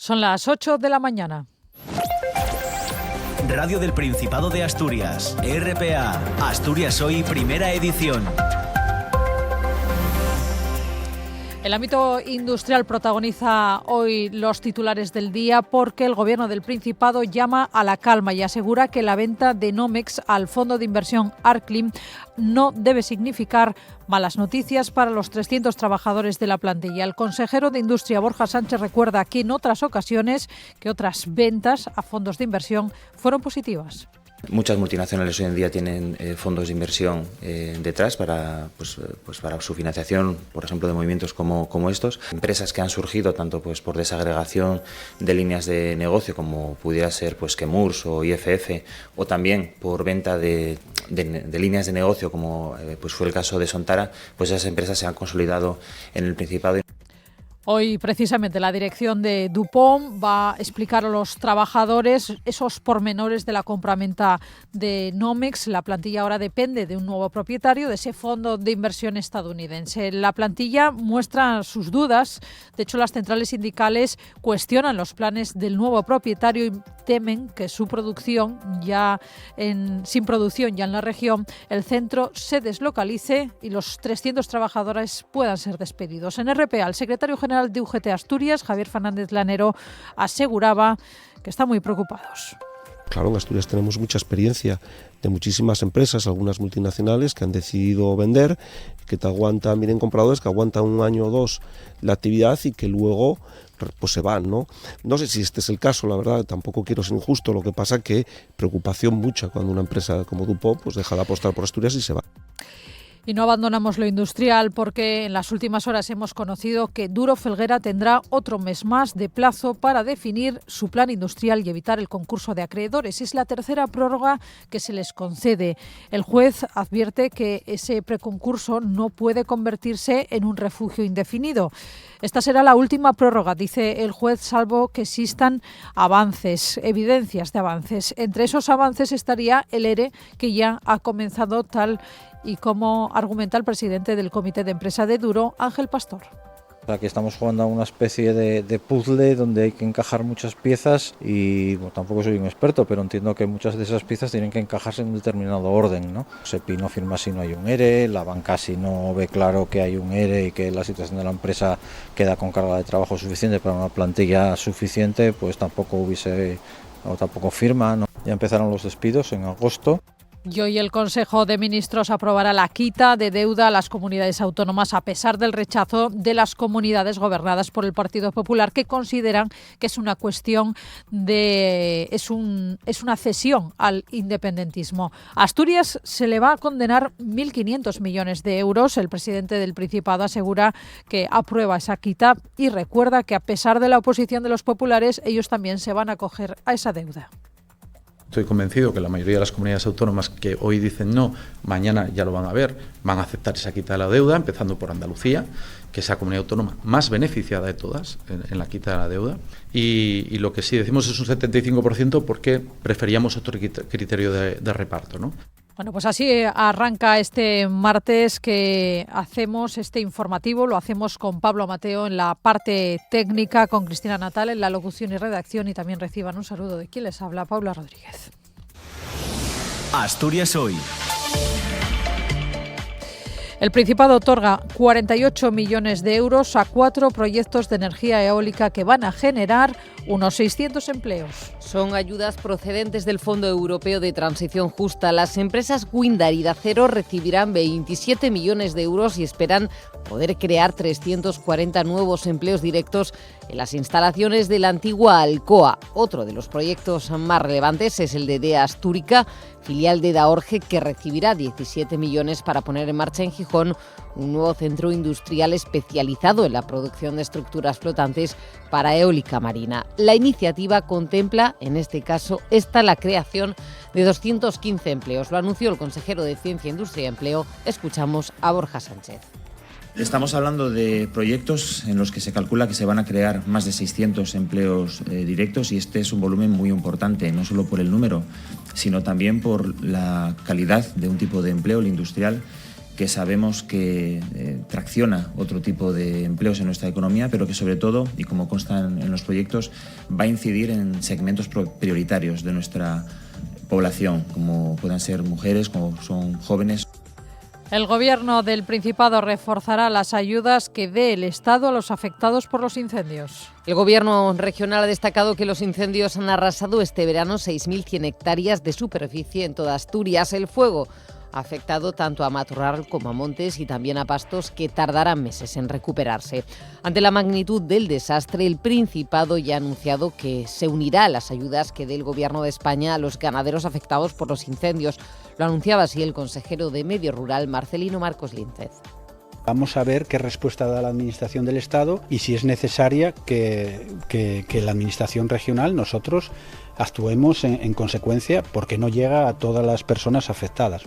Son las 8 de la mañana. Radio del Principado de Asturias, RPA, Asturias Hoy, primera edición. El ámbito industrial protagoniza hoy los titulares del día porque el Gobierno del Principado llama a la calma y asegura que la venta de Nomex al fondo de inversión Arclim no debe significar malas noticias para los 300 trabajadores de la plantilla. El consejero de Industria, Borja Sánchez, recuerda que en otras ocasiones que otras ventas a fondos de inversión fueron positivas. Muchas multinacionales hoy en día tienen fondos de inversión detrás para su financiación, por ejemplo, de movimientos como estos. Empresas que han surgido tanto por desagregación de líneas de negocio, como pudiera ser Chemours o IFF, o también por venta de líneas de negocio, como fue el caso de Sontara, pues esas empresas se han consolidado en el Principado. Hoy, precisamente, la dirección de Dupont va a explicar a los trabajadores esos pormenores de la compraventa de Nomex. La plantilla ahora depende de un nuevo propietario, de ese fondo de inversión estadounidense. La plantilla muestra sus dudas. De hecho, las centrales sindicales cuestionan los planes del nuevo propietario y temen que su producción sin producción ya en la región, el centro se deslocalice y los 300 trabajadores puedan ser despedidos. En RPA, el secretario general de UGT Asturias, Javier Fernández Lanero, aseguraba que están muy preocupados. Claro, en Asturias tenemos mucha experiencia de muchísimas empresas, algunas multinacionales que han decidido vender, que te aguantan, miren, compradores que aguantan un año o dos la actividad y que luego se van, ¿no? No sé si este es el caso, la verdad, tampoco quiero ser injusto, lo que pasa que preocupación mucha cuando una empresa como Dupont deja de apostar por Asturias y se va. Y no abandonamos lo industrial porque en las últimas horas hemos conocido que Duro Felguera tendrá otro mes más de plazo para definir su plan industrial y evitar el concurso de acreedores. Es la tercera prórroga que se les concede. El juez advierte que ese preconcurso no puede convertirse en un refugio indefinido. Esta será la última prórroga, dice el juez, salvo que existan avances, evidencias de avances. Entre esos avances estaría el ERE, que ya ha comenzado tal y como argumenta el presidente del Comité de Empresa de Duro, Ángel Pastor. Aquí estamos jugando a una especie de puzzle donde hay que encajar muchas piezas y tampoco soy un experto, pero entiendo que muchas de esas piezas tienen que encajarse en un determinado orden, ¿no? SEPI no firma si no hay un ERE, la banca si no ve claro que hay un ERE y que la situación de la empresa queda con carga de trabajo suficiente para una plantilla suficiente, pues tampoco firma, ¿no? Ya empezaron los despidos en agosto. Y hoy el Consejo de Ministros aprobará la quita de deuda a las comunidades autónomas a pesar del rechazo de las comunidades gobernadas por el Partido Popular, que consideran que es una cuestión es una cesión al independentismo. A Asturias se le va a condenar 1.500 millones de euros. El presidente del Principado asegura que aprueba esa quita y recuerda que a pesar de la oposición de los populares, ellos también se van a acoger a esa deuda. Estoy convencido que la mayoría de las comunidades autónomas que hoy dicen no, mañana ya lo van a ver, van a aceptar esa quita de la deuda, empezando por Andalucía, que es la comunidad autónoma más beneficiada de todas en la quita de la deuda. Y lo que sí decimos es un 75% porque preferíamos otro criterio de reparto, ¿no? Bueno, pues así arranca este martes que hacemos este informativo. Lo hacemos con Pablo Mateo en la parte técnica, con Cristina Natal en la locución y redacción, y también reciban un saludo de quien les habla, Paula Rodríguez. Asturias Hoy. El Principado otorga 48 millones de euros a 4 proyectos de energía eólica que van a generar unos 600 empleos. Son ayudas procedentes del Fondo Europeo de Transición Justa. Las empresas Windar y Dacero recibirán 27 millones de euros y esperan poder crear 340 nuevos empleos directos en las instalaciones de la antigua Alcoa. Otro de los proyectos más relevantes es el de DEA Astúrica, filial de Daorge, que recibirá 17 millones para poner en marcha en Gijón un nuevo centro industrial especializado en la producción de estructuras flotantes para eólica marina. La iniciativa contempla, en este caso, la creación de 215 empleos. Lo anunció el consejero de Ciencia, Industria y Empleo. Escuchamos a Borja Sánchez. Estamos hablando de proyectos en los que se calcula que se van a crear más de 600 empleos directos, y este es un volumen muy importante, no solo por el número, sino también por la calidad de un tipo de empleo, el industrial, que sabemos que tracciona otro tipo de empleos en nuestra economía, pero que sobre todo, y como consta en los proyectos, va a incidir en segmentos prioritarios de nuestra población, como puedan ser mujeres, como son jóvenes. El Gobierno del Principado reforzará las ayudas que dé el Estado a los afectados por los incendios. El Gobierno regional ha destacado que los incendios han arrasado este verano 6.100 hectáreas de superficie en toda Asturias. El fuego ha afectado tanto a matorral como a montes y también a pastos que tardarán meses en recuperarse. Ante la magnitud del desastre, el Principado ya ha anunciado que se unirá a las ayudas que dé el Gobierno de España a los ganaderos afectados por los incendios. Lo anunciaba así el consejero de Medio Rural, Marcelino Marcos Líncez. Vamos a ver qué respuesta da la Administración del Estado y si es necesaria que la Administración regional, nosotros, actuemos en consecuencia, porque no llega a todas las personas afectadas.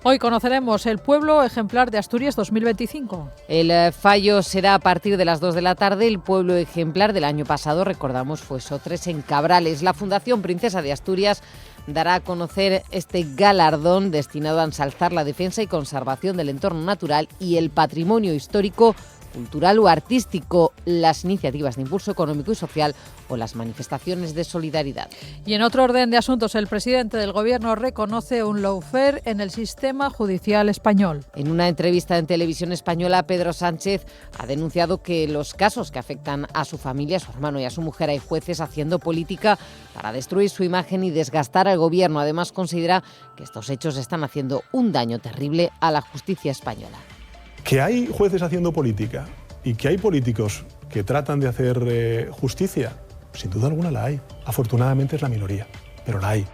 Hoy conoceremos el Pueblo Ejemplar de Asturias 2025. El fallo será a partir de las 2 de la tarde. El Pueblo Ejemplar del año pasado, recordamos, fue Sotres en Cabrales. La Fundación Princesa de Asturias dará a conocer este galardón destinado a ensalzar la defensa y conservación del entorno natural y el patrimonio histórico, cultural o artístico, las iniciativas de impulso económico y social o las manifestaciones de solidaridad. Y en otro orden de asuntos, el presidente del Gobierno reconoce un lawfare en el sistema judicial español. En una entrevista en Televisión Española, Pedro Sánchez ha denunciado que los casos que afectan a su familia, a su hermano y a su mujer, hay jueces haciendo política para destruir su imagen y desgastar al Gobierno. Además, considera que estos hechos están haciendo un daño terrible a la justicia española. Que hay jueces haciendo política y que hay políticos que tratan de hacer justicia, sin duda alguna la hay. Afortunadamente es la minoría, pero la hay.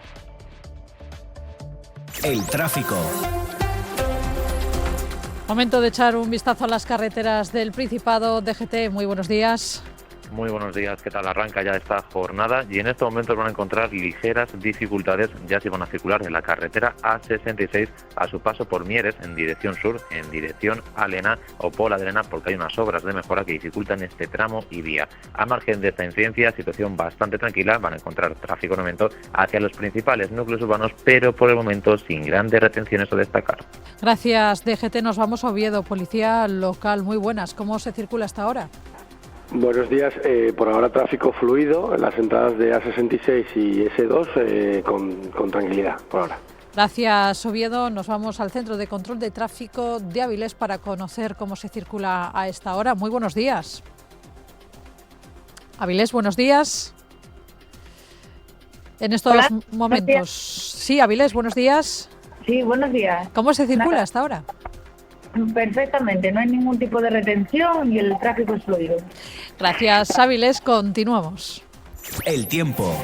El tráfico. Momento de echar un vistazo a las carreteras del Principado. DGT, muy buenos días. Muy buenos días, ¿qué tal? Arranca ya esta jornada y en estos momentos van a encontrar ligeras dificultades ya si van a circular en la carretera A66 a su paso por Mieres en dirección sur, en dirección a Lena o Pola de Lena, porque hay unas obras de mejora que dificultan este tramo y vía. A margen de esta incidencia, situación bastante tranquila, van a encontrar tráfico en aumento hacia los principales núcleos urbanos, pero por el momento sin grandes retenciones a destacar. Gracias, DGT. Nos vamos a Oviedo. Policía local, muy buenas. ¿Cómo se circula hasta ahora? Buenos días. Por ahora tráfico fluido en las entradas de A66 y S2 con tranquilidad por ahora. Gracias, Oviedo. Nos vamos al Centro de Control de Tráfico de Avilés para conocer cómo se circula a esta hora. Muy buenos días. Avilés, buenos días. En estos momentos. Sí, Avilés, buenos días. Sí, buenos días. ¿Cómo se circula hasta ahora? Perfectamente, no hay ningún tipo de retención y el tráfico es fluido. Gracias, Avilés. Continuamos. El tiempo.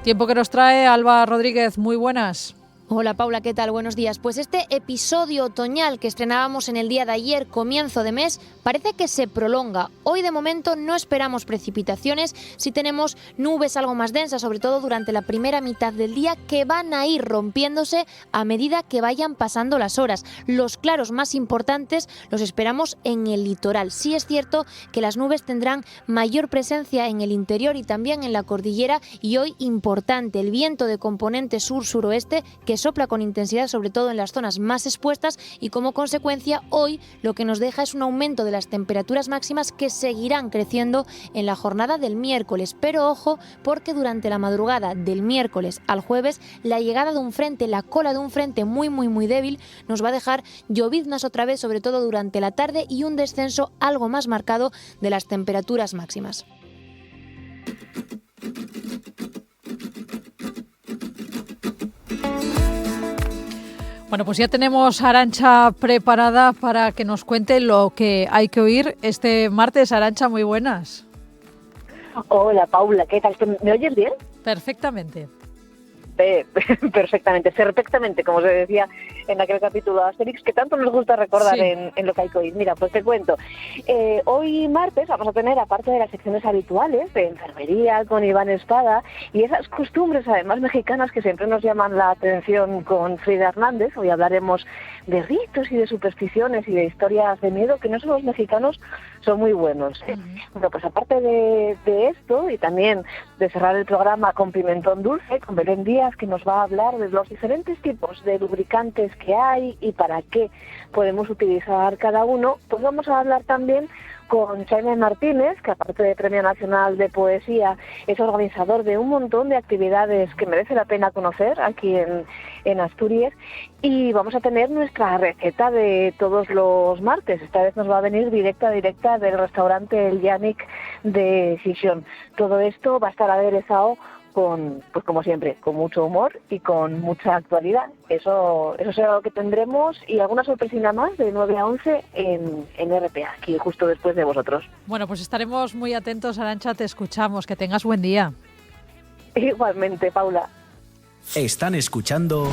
Tiempo que nos trae Alba Rodríguez. Muy buenas. Hola Paula, ¿qué tal? Buenos días. Pues este episodio otoñal que estrenábamos en el día de ayer, comienzo de mes, parece que se prolonga. Hoy de momento no esperamos precipitaciones, sí tenemos nubes algo más densas, sobre todo durante la primera mitad del día, que van a ir rompiéndose a medida que vayan pasando las horas. Los claros más importantes los esperamos en el litoral. Sí es cierto que las nubes tendrán mayor presencia en el interior y también en la cordillera, y hoy importante el viento de componente sur-suroeste que sopla con intensidad sobre todo en las zonas más expuestas, y como consecuencia hoy lo que nos deja es un aumento de las temperaturas máximas que seguirán creciendo en la jornada del miércoles. Pero ojo, porque durante la madrugada del miércoles al jueves la llegada de un frente, la cola de un frente muy débil nos va a dejar lloviznas otra vez, sobre todo durante la tarde, y un descenso algo más marcado de las temperaturas máximas. Bueno, pues ya tenemos a Arantxa preparada para que nos cuente lo que hay que oír este martes. Arantxa, muy buenas. Hola Paula, ¿qué tal? ¿Me oyes bien? Perfectamente. Perfectamente, como se decía en aquel capítulo de Asterix, que tanto nos gusta recordar, sí, en lo que hay que oír. Mira, pues te cuento. Hoy martes vamos a tener, aparte de las secciones habituales de enfermería con Iván Espada y esas costumbres además mexicanas que siempre nos llaman la atención con Frida Hernández, hoy hablaremos de ritos y de supersticiones y de historias de miedo que no solo los mexicanos son muy buenos. Bueno, pues aparte de esto, y también de cerrar el programa con pimentón dulce, con Belén Díaz, Asturias, que nos va a hablar de los diferentes tipos de lubricantes que hay y para qué podemos utilizar cada uno. Pues vamos a hablar también con Jaime Martínez, que aparte de Premio Nacional de Poesía es organizador de un montón de actividades que merece la pena conocer aquí en Asturias, y vamos a tener nuestra receta de todos los martes. Esta vez nos va a venir directa del restaurante El Yannick de Gijón. Todo esto va a estar aderezado con, pues como siempre, con mucho humor y con mucha actualidad. Eso será lo que tendremos, y alguna sorpresina más de 9 a 11 en RPA, aquí justo después de vosotros. Bueno, pues estaremos muy atentos, Arantxa, te escuchamos. Que tengas buen día. Igualmente, Paula. Están escuchando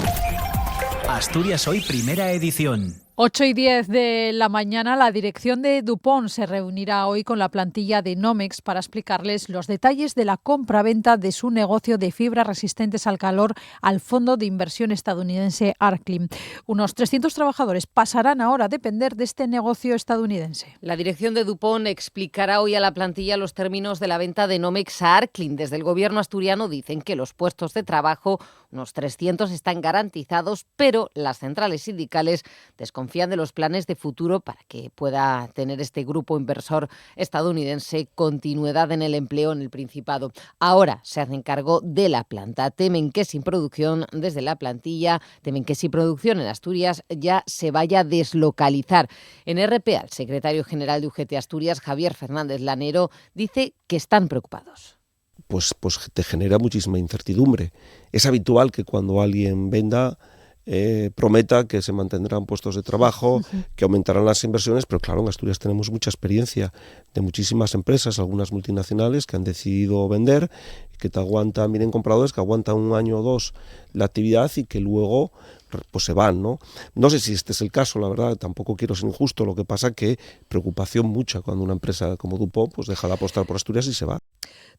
Asturias Hoy, primera edición. 8:10 de la mañana, la dirección de DuPont se reunirá hoy con la plantilla de Nomex para explicarles los detalles de la compra-venta de su negocio de fibras resistentes al calor al fondo de inversión estadounidense Arclim. Unos 300 trabajadores pasarán ahora a depender de este negocio estadounidense. La dirección de DuPont explicará hoy a la plantilla los términos de la venta de Nomex a Arclim. Desde el gobierno asturiano dicen que los puestos de trabajo, unos 300, están garantizados, pero las centrales sindicales desconfían de los planes de futuro para que pueda tener este grupo inversor estadounidense continuidad en el empleo en el Principado. Ahora se hacen cargo de la planta. Temen que sin producción desde la plantilla, temen que sin producción en Asturias ya se vaya a deslocalizar. En RPA, el secretario general de UGT Asturias, Javier Fernández Lanero, dice que están preocupados. Pues te genera muchísima incertidumbre. Es habitual que cuando alguien venda prometa que se mantendrán puestos de trabajo, que aumentarán las inversiones, pero claro, en Asturias tenemos mucha experiencia de muchísimas empresas, algunas multinacionales que han decidido vender, que te aguantan, vienen compradores que aguantan un año o dos la actividad y que luego pues se van, ¿no? No sé si este es el caso, la verdad, tampoco quiero ser injusto, lo que pasa que preocupación mucha cuando una empresa como DuPont pues deja de apostar por Asturias y se va.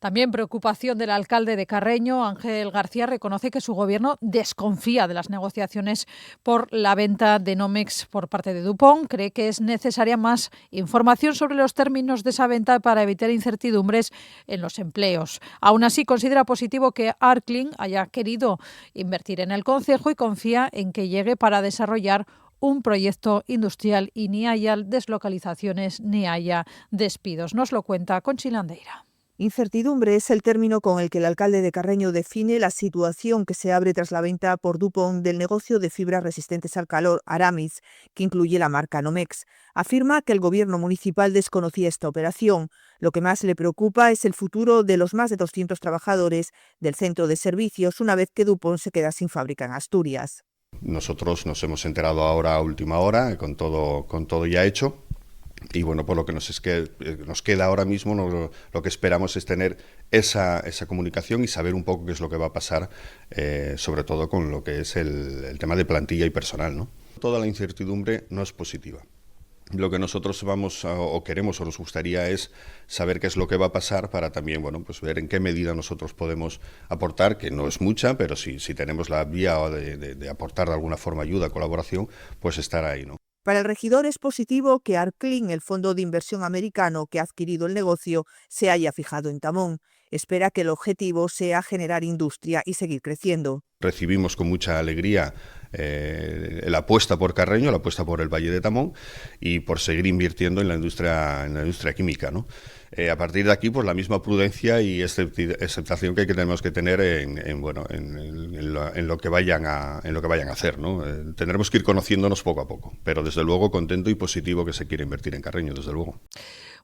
También preocupación del alcalde de Carreño, Ángel García, reconoce que su gobierno desconfía de las negociaciones por la venta de Nomex por parte de DuPont. Cree que es necesaria más información sobre los términos de esa venta para evitar incertidumbres en los empleos. Aún así, considera positivo que Arclim haya querido invertir en el concejo y confía en que llegue para desarrollar un proyecto industrial y ni haya deslocalizaciones ni haya despidos. Nos lo cuenta Conchi Landeira. Incertidumbre es el término con el que el alcalde de Carreño define la situación que se abre tras la venta por DuPont del negocio de fibras resistentes al calor Aramis, que incluye la marca Nomex. Afirma que el gobierno municipal desconocía esta operación. Lo que más le preocupa es el futuro de los más de 200 trabajadores del centro de servicios una vez que DuPont se queda sin fábrica en Asturias. Nosotros nos hemos enterado ahora a última hora, con todo ya hecho. Y bueno, pues lo que nos queda ahora mismo, lo que esperamos es tener esa comunicación y saber un poco qué es lo que va a pasar, sobre todo con lo que es el tema de plantilla y personal, ¿no? Toda la incertidumbre no es positiva. Lo que nosotros vamos o queremos o nos gustaría es saber qué es lo que va a pasar para también, bueno, pues ver en qué medida nosotros podemos aportar, que no es mucha, pero si tenemos la vía de aportar de alguna forma ayuda, colaboración, pues estar ahí, ¿no? Para el regidor es positivo que Arclim, el fondo de inversión americano que ha adquirido el negocio, se haya fijado en Tamón. Espera que el objetivo sea generar industria y seguir creciendo. Recibimos con mucha alegría la apuesta por Carreño, la apuesta por el Valle de Tamón y por seguir invirtiendo en la industria química, ¿no? A partir de aquí, pues la misma prudencia y aceptación que tenemos que tener en lo que vayan a hacer, ¿no? Tendremos que ir conociéndonos poco a poco, pero desde luego contento y positivo que se quiere invertir en Carreño, desde luego.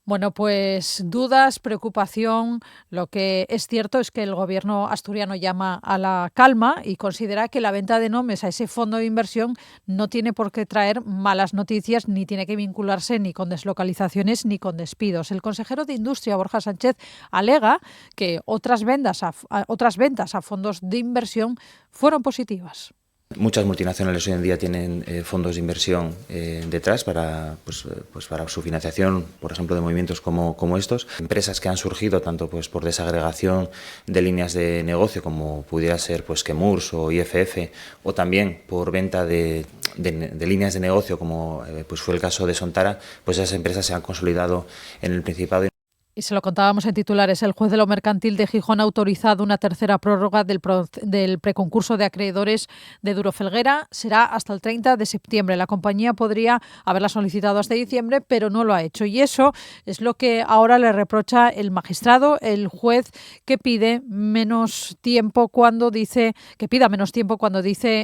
Bueno, pues dudas, preocupación. Lo que es cierto es que el gobierno asturiano llama a la calma y considera que la venta de Nomex a ese fondo de inversión no tiene por qué traer malas noticias ni tiene que vincularse ni con deslocalizaciones ni con despidos. El consejero de Industria, Borja Sánchez, alega que otras ventas a fondos de inversión fueron positivas. Muchas multinacionales hoy en día tienen fondos de inversión detrás para su financiación, por ejemplo, de movimientos como estos. Empresas que han surgido tanto pues por desagregación de líneas de negocio como pudiera ser pues Chemours o IFF, o también por venta de líneas de negocio como pues fue el caso de Sontara, pues esas empresas se han consolidado en el Principado. Y se lo contábamos en titulares, el juez de lo mercantil de Gijón ha autorizado una tercera prórroga del preconcurso de acreedores de Duro Felguera. Será hasta el 30 de septiembre. La compañía podría haberla solicitado hasta diciembre, pero no lo ha hecho. Y eso es lo que ahora le reprocha el magistrado, el juez, que pide menos tiempo cuando dice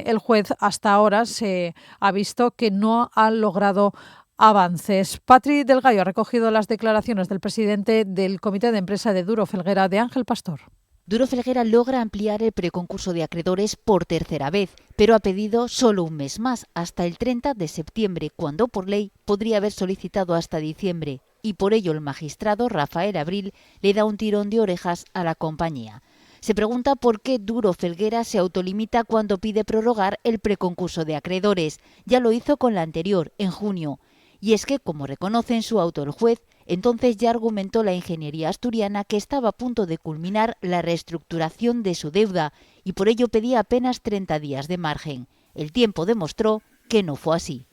el juez hasta ahora se ha visto que no ha logrado avances. Patri del Gallo ha recogido las declaraciones del presidente del Comité de Empresa de Duro Felguera, de Ángel Pastor. Duro Felguera logra ampliar el preconcurso de acreedores por tercera vez, pero ha pedido solo un mes más, hasta el 30 de septiembre, cuando por ley podría haber solicitado hasta diciembre. Y por ello el magistrado Rafael Abril le da un tirón de orejas a la compañía. Se pregunta por qué Duro Felguera se autolimita cuando pide prorrogar el preconcurso de acreedores. Ya lo hizo con la anterior, en junio. Y es que, como reconoce en su auto el juez, entonces ya argumentó la ingeniería asturiana que estaba a punto de culminar la reestructuración de su deuda y por ello pedía apenas 30 días de margen. El tiempo demostró que no fue así.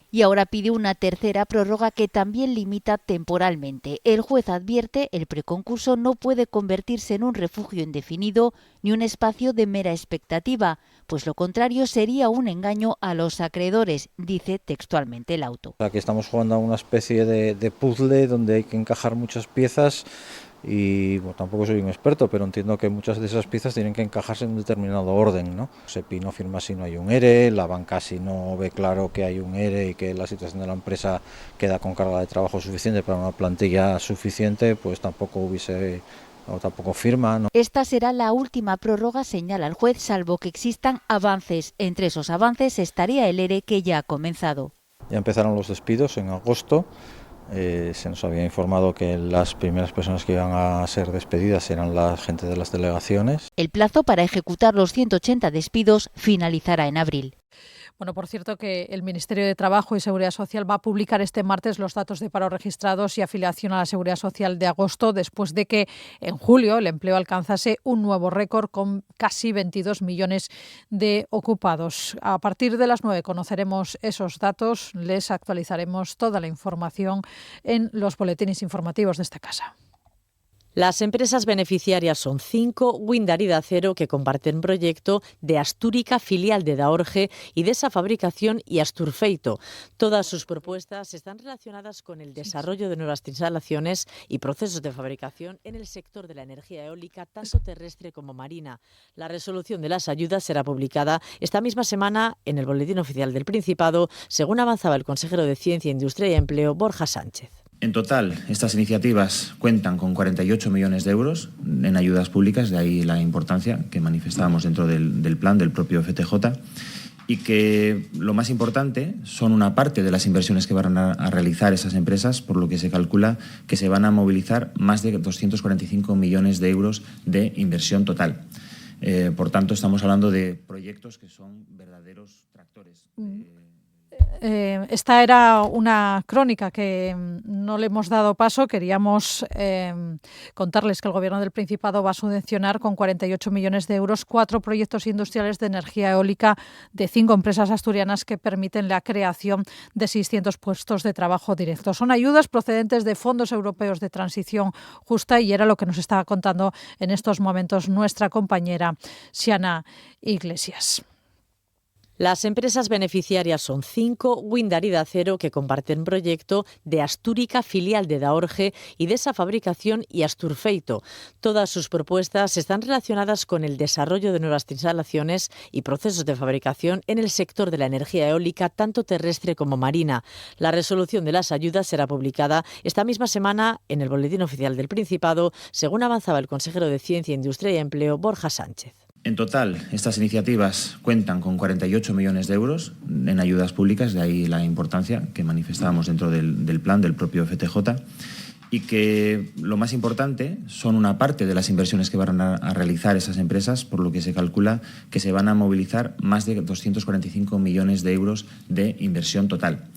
Y ahora pide una tercera prórroga que también limita temporalmente. El juez advierte el preconcurso no puede convertirse en un refugio indefinido ni un espacio de mera expectativa, pues lo contrario sería un engaño a los acreedores, dice textualmente el auto. Aquí estamos jugando a una especie de puzzle donde hay que encajar muchas piezas y bueno, tampoco soy un experto, pero entiendo que muchas de esas piezas tienen que encajarse en un determinado orden, ¿no? SEPI no firma si no hay un ERE, la banca si no ve claro que hay un ERE y que la situación de la empresa queda con carga de trabajo suficiente para una plantilla suficiente, pues tampoco firma, ¿no? Esta será la última prórroga, señala el juez, salvo que existan avances. Entre esos avances estaría el ERE que ya ha comenzado. Ya empezaron los despidos en agosto. Se nos había informado que las primeras personas que iban a ser despedidas eran la gente de las delegaciones. El plazo para ejecutar los 180 despidos finalizará en abril. Bueno, por cierto que el Ministerio de Trabajo y Seguridad Social va a publicar este martes los datos de paro registrados y afiliación a la Seguridad Social de agosto, después de que en julio el empleo alcanzase un nuevo récord con casi 22 millones de ocupados. A partir de las 9 conoceremos esos datos, les actualizaremos toda la información en los boletines informativos de esta casa. Las empresas beneficiarias son 5, Windar y Dacero, que comparten proyecto, de Astúrica, filial de Daorge, y de esa fabricación y Asturfeito. Todas sus propuestas están relacionadas con el desarrollo de nuevas instalaciones y procesos de fabricación en el sector de la energía eólica, tanto terrestre como marina. La resolución de las ayudas será publicada esta misma semana en el Boletín Oficial del Principado, según avanzaba el consejero de Ciencia, Industria y Empleo, Borja Sánchez. En total, estas iniciativas cuentan con 48 millones de euros en ayudas públicas, de ahí la importancia que manifestábamos dentro del plan del propio FTJ, y que lo más importante son una parte de las inversiones que van a realizar esas empresas, por lo que se calcula que se van a movilizar más de 245 millones de euros de inversión total. Por tanto, estamos hablando de proyectos que son verdaderos tractores. Esta era una crónica que no le hemos dado paso. Queríamos contarles que el Gobierno del Principado va a subvencionar con 48 millones de euros 4 proyectos industriales de energía eólica de 5 empresas asturianas que permiten la creación de 600 puestos de trabajo directos. Son ayudas procedentes de fondos europeos de transición justa y era lo que nos estaba contando en estos momentos nuestra compañera Xiana Iglesias. Las empresas beneficiarias son 5, Windar y Dacero, que comparten proyecto, de Astúrica, filial de Daorge, y de esa fabricación y Asturfeito. Todas sus propuestas están relacionadas con el desarrollo de nuevas instalaciones y procesos de fabricación en el sector de la energía eólica, tanto terrestre como marina. La resolución de las ayudas será publicada esta misma semana en el Boletín Oficial del Principado, según avanzaba el consejero de Ciencia, Industria y Empleo, Borja Sánchez. En total, estas iniciativas cuentan con 48 millones de euros en ayudas públicas, de ahí la importancia que manifestábamos dentro del plan del propio FTJ, y que lo más importante son una parte de las inversiones que van a realizar esas empresas, por lo que se calcula que se van a movilizar más de 245 millones de euros de inversión total.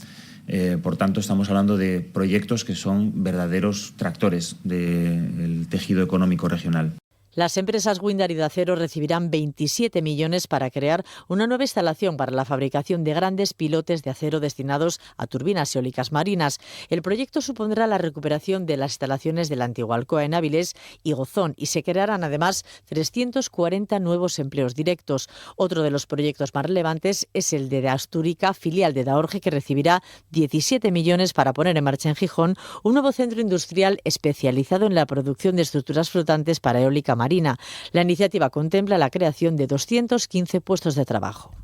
Por tanto, estamos hablando de proyectos que son verdaderos tractores del tejido económico regional. Las empresas Windar y de Acero recibirán 27 millones para crear una nueva instalación para la fabricación de grandes pilotes de acero destinados a turbinas eólicas marinas. El proyecto supondrá la recuperación de las instalaciones de la antigua Alcoa en Áviles y Gozón y se crearán además 340 nuevos empleos directos. Otro de los proyectos más relevantes es el de Astúrica, filial de Daorge, que recibirá 17 millones para poner en marcha en Gijón un nuevo centro industrial especializado en la producción de estructuras flotantes para eólica marina. La iniciativa contempla la creación de 215 puestos de trabajo.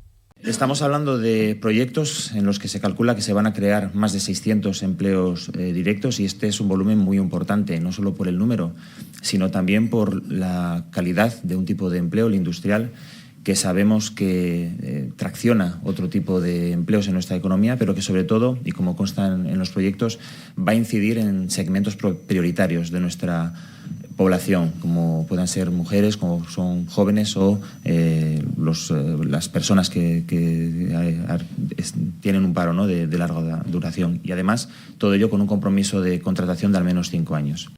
Estamos hablando de proyectos en los que se calcula que se van a crear más de 600 empleos directos y este es un volumen muy importante, no solo por el número, sino también por la calidad de un tipo de empleo, el industrial, que sabemos que tracciona otro tipo de empleos en nuestra economía, pero que sobre todo, y como consta en los proyectos, va a incidir en segmentos prioritarios de nuestra población, como puedan ser mujeres, como son jóvenes o las personas que tienen un paro, ¿no?, de larga duración. Y además, todo ello con un compromiso de contratación de al menos 5 años.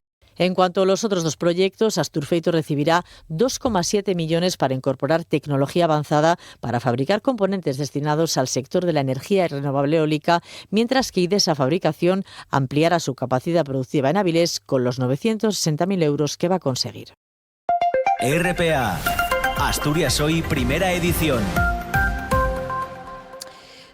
En cuanto a los otros dos proyectos, Asturfeito recibirá 2,7 millones para incorporar tecnología avanzada para fabricar componentes destinados al sector de la energía renovable eólica, mientras que Idesa Fabricación ampliará su capacidad productiva en Áviles con los 960.000 euros que va a conseguir. RPA, Asturias Hoy, primera edición.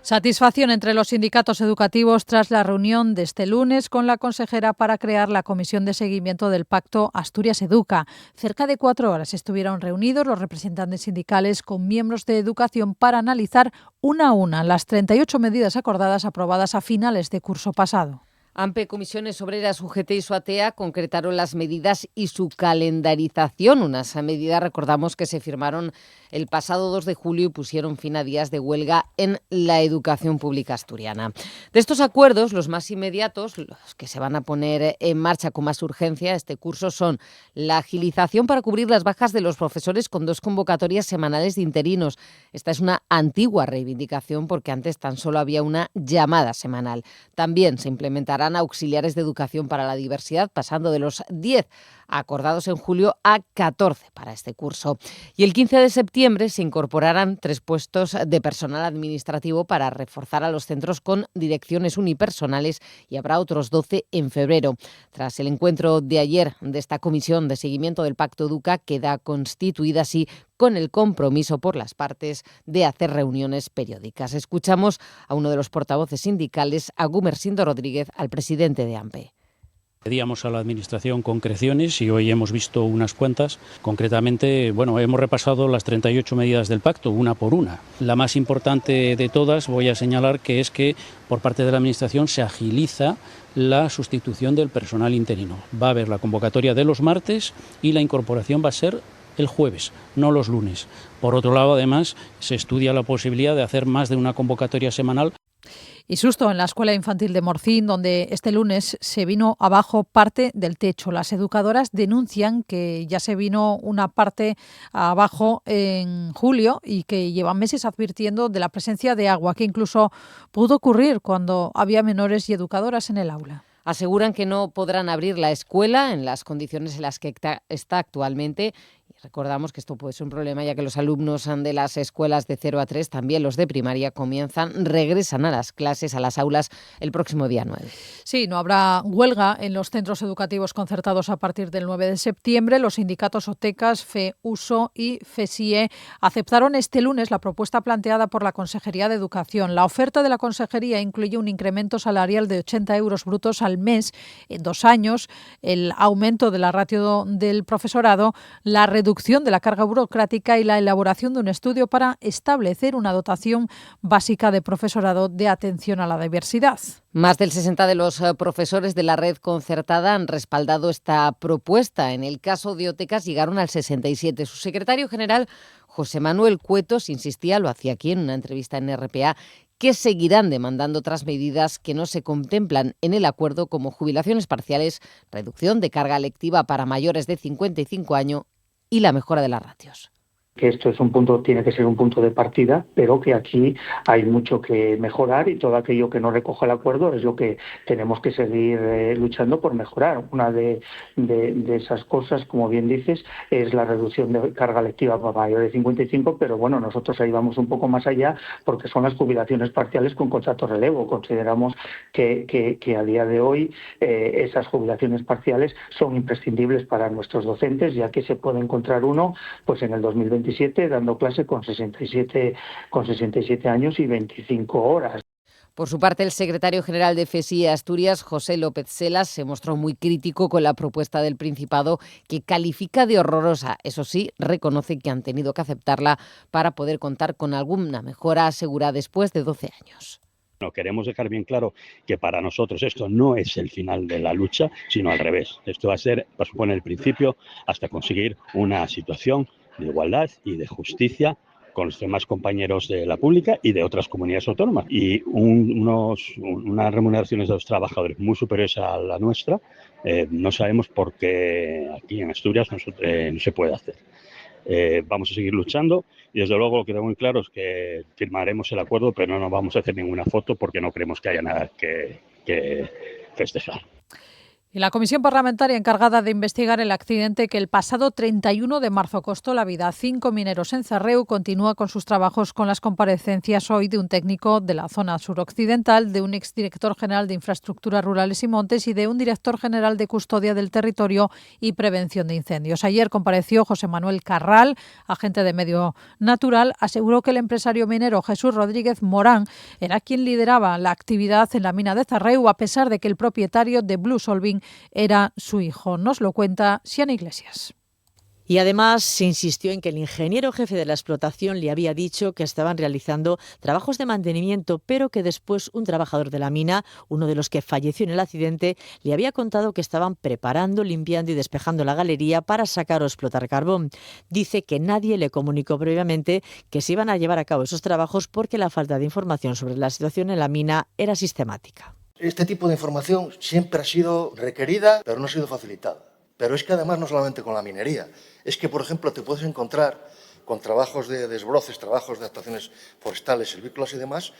Satisfacción entre los sindicatos educativos tras la reunión de este lunes con la consejera para crear la comisión de seguimiento del pacto Asturias Educa. Cerca de 4 horas estuvieron reunidos los representantes sindicales con miembros de educación para analizar una a una las 38 medidas acordadas aprobadas a finales de curso pasado. AMPE, Comisiones Obreras, UGT y SUATEA concretaron las medidas y su calendarización. Unas medidas, recordamos, que se firmaron el pasado 2 de julio y pusieron fin a días de huelga en la educación pública asturiana. De estos acuerdos, los más inmediatos, los que se van a poner en marcha con más urgencia este curso, son la agilización para cubrir las bajas de los profesores con 2 convocatorias semanales de interinos. Esta es una antigua reivindicación porque antes tan solo había una llamada semanal. También se implementarán auxiliares de educación para la diversidad, pasando de los 10 acordados en julio a 14 para este curso. Y el 15 de septiembre se incorporarán 3 puestos de personal administrativo para reforzar a los centros con direcciones unipersonales y habrá otros 12 en febrero. Tras el encuentro de ayer de esta comisión de seguimiento del Pacto Educa, queda constituida así con el compromiso por las partes de hacer reuniones periódicas. Escuchamos a uno de los portavoces sindicales, a Gumersindo Rodríguez, al presidente de AMPE. Pedíamos a la Administración concreciones y hoy hemos visto unas cuantas. Concretamente, hemos repasado las 38 medidas del pacto, una por una. La más importante de todas, voy a señalar que es que por parte de la Administración se agiliza la sustitución del personal interino. Va a haber la convocatoria de los martes y la incorporación va a ser el jueves, no los lunes. Por otro lado, además, se estudia la posibilidad de hacer más de una convocatoria semanal. Y susto en la Escuela Infantil de Morcín, donde este lunes se vino abajo parte del techo. Las educadoras denuncian que ya se vino una parte abajo en julio y que llevan meses advirtiendo de la presencia de agua, que incluso pudo ocurrir cuando había menores y educadoras en el aula. Aseguran que no podrán abrir la escuela en las condiciones en las que está actualmente. Recordamos que esto puede ser un problema ya que los alumnos de las escuelas de 0 a 3, también los de primaria, regresan a las clases, a las aulas el próximo día 9. Sí, no habrá huelga en los centros educativos concertados a partir del 9 de septiembre. Los sindicatos OTECAS, FEUSO y FESIE aceptaron este lunes la propuesta planteada por la Consejería de Educación. La oferta de la Consejería incluye un incremento salarial de 80 euros brutos al mes en 2 años, el aumento de la ratio del profesorado, la reducción de la carga burocrática y la elaboración de un estudio para establecer una dotación básica de profesorado de atención a la diversidad. Más del 60% de los profesores de la red concertada han respaldado esta propuesta. En el caso de OTECAS llegaron al 67%. Su secretario general, José Manuel Cuetos, insistía, lo hacía aquí en una entrevista en RPA, que seguirán demandando otras medidas que no se contemplan en el acuerdo, como jubilaciones parciales, reducción de carga lectiva para mayores de 55 años y la mejora de las ratios. Que esto es tiene que ser un punto de partida, pero que aquí hay mucho que mejorar y todo aquello que no recoja el acuerdo es lo que tenemos que seguir luchando por mejorar. Una de esas cosas, como bien dices, es la reducción de carga lectiva para mayores de 55, pero bueno, nosotros ahí vamos un poco más allá porque son las jubilaciones parciales con contrato relevo. Consideramos que a día de hoy esas jubilaciones parciales son imprescindibles para nuestros docentes, ya que se puede encontrar uno pues en el 2027 dando clase con 67 años y 25 horas. Por su parte, el secretario general de FESIE Asturias, José López Selas, se mostró muy crítico con la propuesta del Principado, que califica de horrorosa. Eso sí, reconoce que han tenido que aceptarla para poder contar con alguna mejora, asegura, después de 12 años. No, queremos dejar bien claro que para nosotros esto no es el final de la lucha, sino al revés. Esto va a suponer el principio hasta conseguir una situación de igualdad y de justicia con los demás compañeros de la pública y de otras comunidades autónomas. Y unas remuneraciones de los trabajadores muy superiores a la nuestra, no sabemos por qué aquí en Asturias no se puede hacer. Vamos a seguir luchando y desde luego lo que tengo muy claro es que firmaremos el acuerdo, pero no nos vamos a hacer ninguna foto porque no creemos que haya nada que festejar. Y la comisión parlamentaria encargada de investigar el accidente que el pasado 31 de marzo costó la vida a 5 mineros en Zarreu continúa con sus trabajos con las comparecencias hoy de un técnico de la zona suroccidental, de un exdirector general de Infraestructuras Rurales y Montes y de un director general de Custodia del Territorio y Prevención de Incendios. Ayer compareció José Manuel Carral, agente de Medio Natural, aseguró que el empresario minero Jesús Rodríguez Morán era quien lideraba la actividad en la mina de Zarreu, a pesar de que el propietario de Blue Solving era su hijo. Nos lo cuenta Siana Iglesias. Y además se insistió en que el ingeniero jefe de la explotación le había dicho que estaban realizando trabajos de mantenimiento, pero que después un trabajador de la mina, uno de los que falleció en el accidente, le había contado que estaban preparando, limpiando y despejando la galería para sacar o explotar carbón. Dice que nadie le comunicó previamente que se iban a llevar a cabo esos trabajos porque la falta de información sobre la situación en la mina era sistemática. Este tipo de información siempre ha sido requerida, pero no ha sido facilitada. Pero es que además no solamente con la minería, es que, por ejemplo, te puedes encontrar con trabajos de desbroces, trabajos de actuaciones forestales, silvícolas y demás,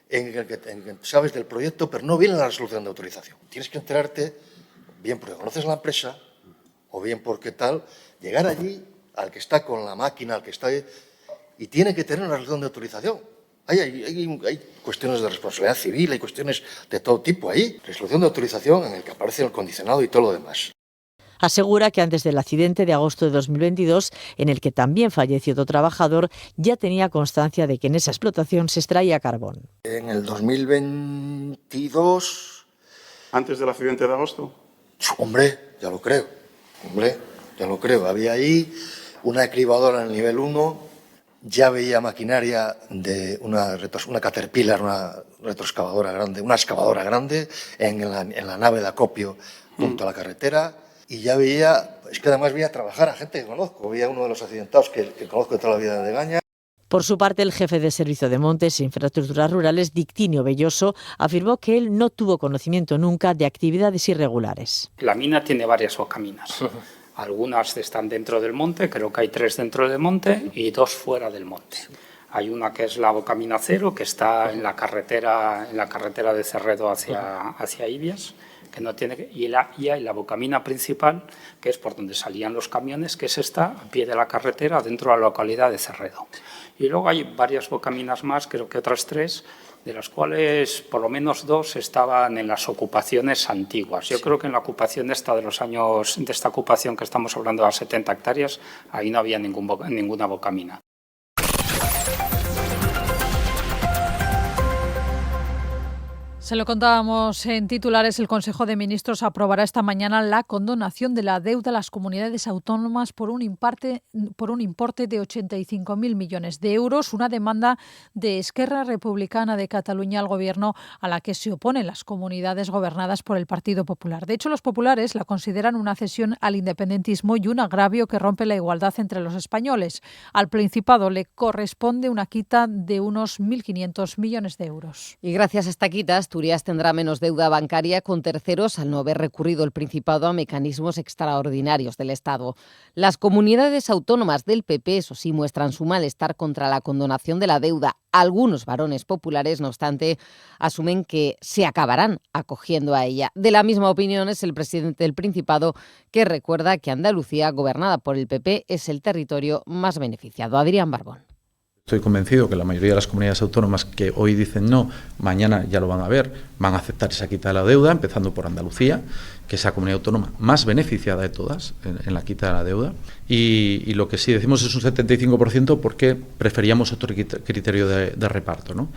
en el que sabes del proyecto, pero no viene la resolución de autorización. Tienes que enterarte, bien porque conoces la empresa, o bien porque tal, llegar allí, al que está con la máquina, al que está ahí, y tiene que tener una resolución de autorización. Hay cuestiones de responsabilidad civil, hay cuestiones de todo tipo ahí. Resolución de autorización en el que aparece el condicionado y todo lo demás. Asegura que antes del accidente de agosto de 2022, en el que también falleció otro trabajador, ya tenía constancia de que en esa explotación se extraía carbón. En el 2022... ¿Antes del accidente de agosto? Hombre, ya lo creo. Había ahí una cribadora en el nivel 1... Ya veía maquinaria de una Caterpillar, una retroexcavadora grande, una excavadora grande en la nave de acopio junto a la carretera. Y ya veía, es que además veía trabajar a gente que conozco. Veía uno de los accidentados que conozco de toda la vida de Gaña. Por su parte, el jefe de Servicio de Montes e Infraestructuras Rurales, Dictinio Belloso, afirmó que él no tuvo conocimiento nunca de actividades irregulares. La mina tiene varias bocaminas. Algunas están dentro del monte, creo que hay 3 dentro del monte y 2 fuera del monte. Hay una que es la bocamina 0, que está en la carretera de Cerredo hacia Ibias, que no tiene, y hay la bocamina principal, que es por donde salían los camiones, que es esta, a pie de la carretera, dentro de la localidad de Cerredo. Y luego hay varias bocaminas más, creo que otras 3, de las cuales por lo menos 2 estaban en las ocupaciones antiguas. Yo creo que en la ocupación de esta ocupación que estamos hablando de las 70 hectáreas, ahí no había ninguna bocamina. Se lo contábamos en titulares, el Consejo de Ministros aprobará esta mañana la condonación de la deuda a las comunidades autónomas por un importe de 85.000 millones de euros, una demanda de Esquerra Republicana de Cataluña al Gobierno a la que se oponen las comunidades gobernadas por el Partido Popular. De hecho, los populares la consideran una cesión al independentismo y un agravio que rompe la igualdad entre los españoles. Al Principado le corresponde una quita de unos 1.500 millones de euros. Y gracias a esta quita, Asturias tendrá menos deuda bancaria con terceros al no haber recurrido el Principado a mecanismos extraordinarios del Estado. Las comunidades autónomas del PP, eso sí, muestran su malestar contra la condonación de la deuda. Algunos varones populares, no obstante, asumen que se acabarán acogiendo a ella. De la misma opinión es el presidente del Principado, que recuerda que Andalucía, gobernada por el PP, es el territorio más beneficiado. Adrián Barbón. Estoy convencido que la mayoría de las comunidades autónomas que hoy dicen no, mañana ya lo van a ver, van a aceptar esa quita de la deuda, empezando por Andalucía, que es la comunidad autónoma más beneficiada de todas en la quita de la deuda. Y lo que sí decimos es un 75% porque preferíamos otro criterio de reparto, ¿no?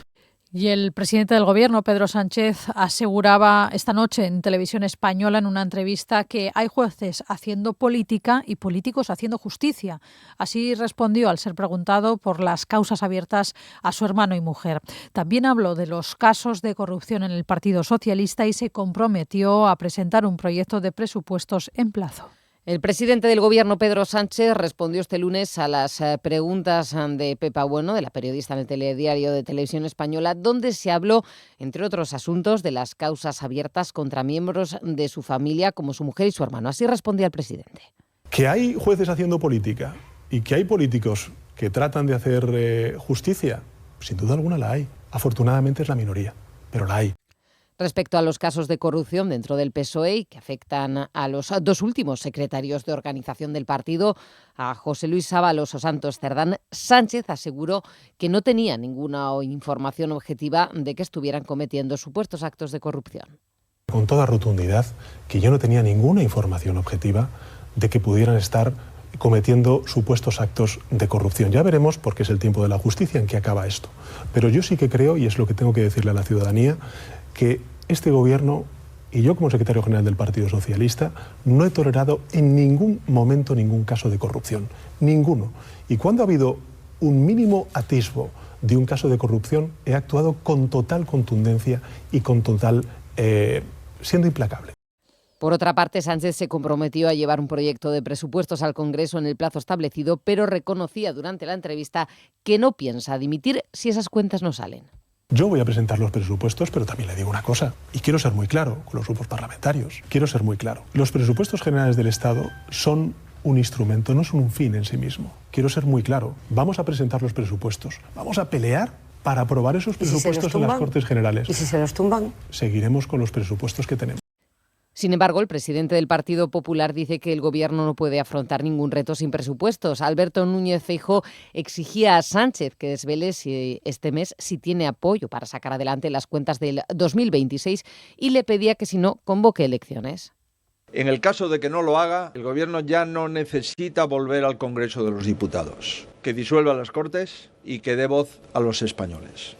Y el presidente del Gobierno, Pedro Sánchez, aseguraba esta noche en Televisión Española en una entrevista que hay jueces haciendo política y políticos haciendo justicia. Así respondió al ser preguntado por las causas abiertas a su hermano y mujer. También habló de los casos de corrupción en el Partido Socialista y se comprometió a presentar un proyecto de presupuestos en plazo. El presidente del Gobierno, Pedro Sánchez, respondió este lunes a las preguntas de Pepa Bueno, de la periodista en el telediario de Televisión Española, donde se habló, entre otros asuntos, de las causas abiertas contra miembros de su familia, como su mujer y su hermano. Así respondía el presidente. Que hay jueces haciendo política y que hay políticos que tratan de hacer justicia, sin duda alguna la hay. Afortunadamente es la minoría, pero la hay. Respecto a los casos de corrupción dentro del PSOE que afectan a los dos últimos secretarios de organización del partido, a José Luis Ábalos o Santos Cerdán, Sánchez aseguró que no tenía ninguna información objetiva de que estuvieran cometiendo supuestos actos de corrupción. Con toda rotundidad, que yo no tenía ninguna información objetiva de que pudieran estar cometiendo supuestos actos de corrupción. Ya veremos, porque es el tiempo de la justicia, en qué acaba esto. Pero yo sí que creo, y es lo que tengo que decirle a la ciudadanía, que este gobierno y yo como secretario general del Partido Socialista no he tolerado en ningún momento ningún caso de corrupción, ninguno. Y cuando ha habido un mínimo atisbo de un caso de corrupción, he actuado con total contundencia y con total siendo implacable. Por otra parte, Sánchez se comprometió a llevar un proyecto de presupuestos al Congreso en el plazo establecido, pero reconocía durante la entrevista que no piensa dimitir si esas cuentas no salen. Yo voy a presentar los presupuestos, pero también le digo una cosa, y quiero ser muy claro con los grupos parlamentarios, quiero ser muy claro. Los presupuestos generales del Estado son un instrumento, no son un fin en sí mismo. Quiero ser muy claro, vamos a presentar los presupuestos, vamos a pelear para aprobar esos presupuestos en las Cortes Generales. ¿Y si se los tumban? Seguiremos con los presupuestos que tenemos. Sin embargo, el presidente del Partido Popular dice que el Gobierno no puede afrontar ningún reto sin presupuestos. Alberto Núñez Feijóo exigía a Sánchez que desvele este mes si tiene apoyo para sacar adelante las cuentas del 2026 y le pedía que si no, convoque elecciones. En el caso de que no lo haga, el Gobierno ya no necesita volver al Congreso de los Diputados, que disuelva las Cortes y que dé voz a los españoles.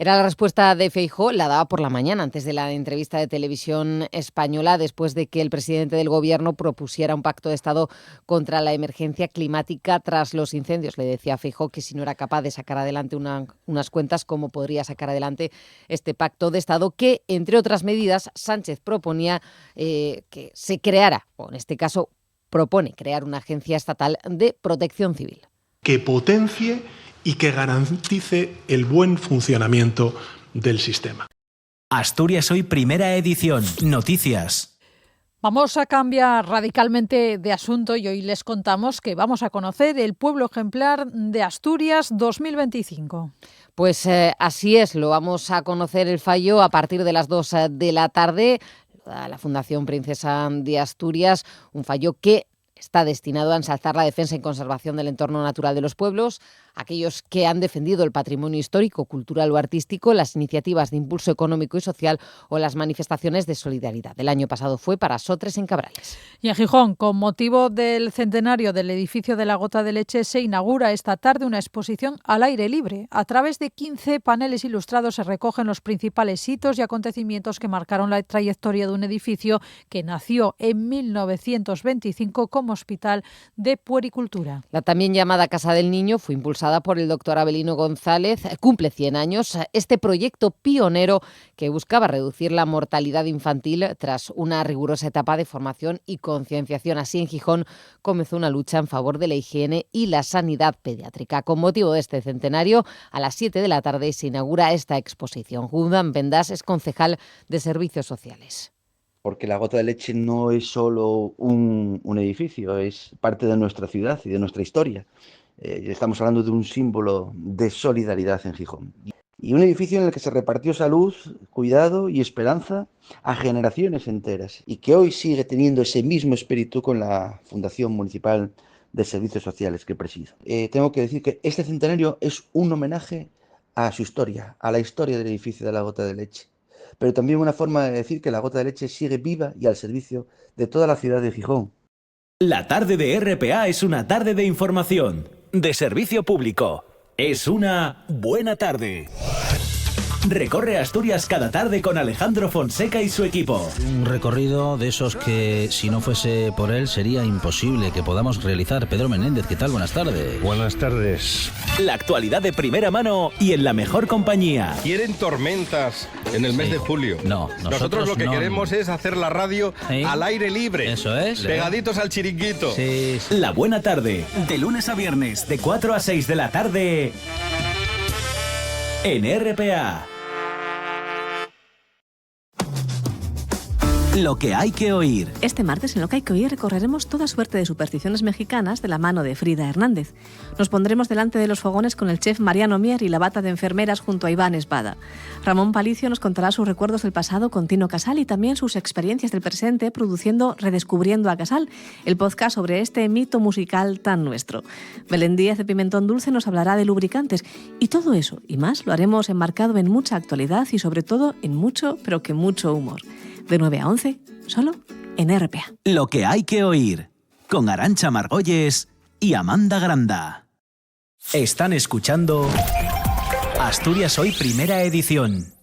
Era la respuesta de Feijóo, la daba por la mañana, antes de la entrevista de Televisión Española, después de que el presidente del Gobierno propusiera un pacto de Estado contra la emergencia climática tras los incendios. Le decía a Feijóo que si no era capaz de sacar adelante unas cuentas, ¿cómo podría sacar adelante este pacto de Estado? Que, entre otras medidas, Sánchez proponía que se creara, o en este caso propone crear una agencia estatal de protección civil. Que potencie y que garantice el buen funcionamiento del sistema. Asturias Hoy, primera edición. Noticias. Vamos a cambiar radicalmente de asunto y hoy les contamos que vamos a conocer el pueblo ejemplar de Asturias 2025. Pues así es, lo vamos a conocer el fallo a partir de las 2 de la tarde. La Fundación Princesa de Asturias, un fallo que está destinado a ensalzar la defensa y conservación del entorno natural de los pueblos, aquellos que han defendido el patrimonio histórico, cultural o artístico, las iniciativas de impulso económico y social o las manifestaciones de solidaridad. El año pasado fue para Sotres en Cabrales. Y en Gijón, con motivo del centenario del edificio de la Gota de Leche, se inaugura esta tarde una exposición al aire libre. A través de 15 paneles ilustrados se recogen los principales hitos y acontecimientos que marcaron la trayectoria de un edificio que nació en 1925 como Hospital de Puericultura. La también llamada Casa del Niño fue impulsada encabezada por el doctor Abelino González, cumple 100 años. Este proyecto pionero que buscaba reducir la mortalidad infantil tras una rigurosa etapa de formación y concienciación. Así, en Gijón comenzó una lucha en favor de la higiene y la sanidad pediátrica. Con motivo de este centenario, a las 7 de la tarde se inaugura esta exposición. Juan Vendas es concejal de Servicios Sociales. Porque la Gota de Leche no es solo un edificio, es parte de nuestra ciudad y de nuestra historia. Estamos hablando de un símbolo de solidaridad en Gijón. Y un edificio en el que se repartió salud, cuidado y esperanza a generaciones enteras. Y que hoy sigue teniendo ese mismo espíritu con la Fundación Municipal de Servicios Sociales que presido. Tengo que decir que este centenario es un homenaje a su historia, a la historia del edificio de la Gota de Leche. Pero también una forma de decir que la Gota de Leche sigue viva y al servicio de toda la ciudad de Gijón. La tarde de RPA es una tarde de información, de servicio público. Es una buena tarde. Recorre Asturias cada tarde con Alejandro Fonseca y su equipo. Un recorrido de esos que, si no fuese por él, sería imposible que podamos realizar. Pedro Menéndez, ¿qué tal? Buenas tardes. Buenas tardes. La actualidad de primera mano y en la mejor compañía. ¿Quieren tormentas en el mes de julio? No, nosotros lo que queremos es hacer la radio al aire libre. Eso es. Pegaditos al chiringuito. Sí. La buena tarde, de lunes a viernes, de 4 a 6 de la tarde, en RPA. Lo que hay que oír. Este martes en Lo que hay que oír recorreremos toda suerte de supersticiones mexicanas de la mano de Frida Hernández. Nos pondremos delante de los fogones con el chef Mariano Mier y la bata de enfermeras junto a Iván Espada. Ramón Palicio nos contará sus recuerdos del pasado con Tino Casal y también sus experiencias del presente produciendo Redescubriendo a Casal, el podcast sobre este mito musical tan nuestro. Belén Díaz de Pimentón Dulce nos hablará de lubricantes y todo eso y más lo haremos enmarcado en mucha actualidad y sobre todo en mucho, pero que mucho humor. De 9 a 11, solo en RPA. Lo que hay que oír, con Arantxa Margolles y Amanda Granda. Están escuchando Asturias Hoy, primera edición.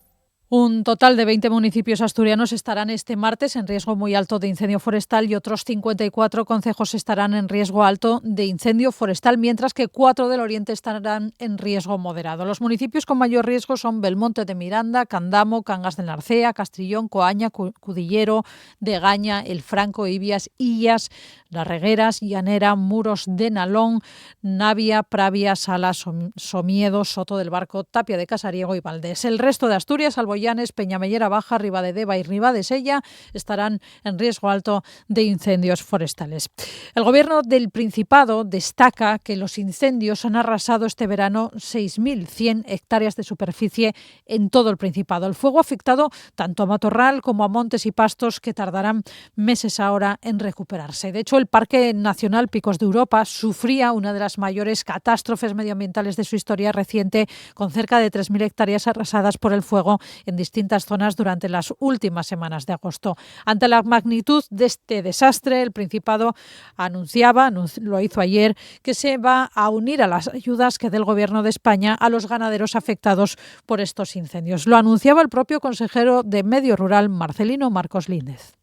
Un total de 20 municipios asturianos estarán este martes en riesgo muy alto de incendio forestal y otros 54 concejos estarán en riesgo alto de incendio forestal, mientras que 4 del Oriente estarán en riesgo moderado. Los municipios con mayor riesgo son Belmonte de Miranda, Candamo, Cangas del Narcea, Castrillón, Coaña, Cudillero, Degaña, El Franco, Ibias, Illas, Las Regueras, Llanera, Muros de Nalón, Navia, Pravia, Salas, Somiedo, Soto del Barco, Tapia de Casariego y Valdés. El resto de Asturias, salvo Llanes, Peñamellera Baja, Ribadedeva y Ribadesella, estarán en riesgo alto de incendios forestales. El Gobierno del Principado destaca que los incendios han arrasado este verano 6.100 hectáreas de superficie en todo el Principado. El fuego ha afectado tanto a matorral como a montes y pastos que tardarán meses ahora en recuperarse. De hecho, el Parque Nacional Picos de Europa sufría una de las mayores catástrofes medioambientales de su historia reciente, con cerca de 3.000 hectáreas arrasadas por el fuego en distintas zonas durante las últimas semanas de agosto. Ante la magnitud de este desastre, el Principado anunciaba, lo hizo ayer, que se va a unir a las ayudas que dé el Gobierno de España a los ganaderos afectados por estos incendios. Lo anunciaba el propio consejero de Medio Rural, Marcelino Marcos Líndez.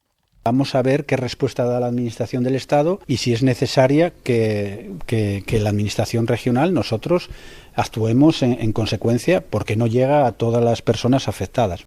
Vamos a ver qué respuesta da la Administración del Estado y si es necesaria que la Administración regional, nosotros, actuemos en consecuencia, porque no llega a todas las personas afectadas.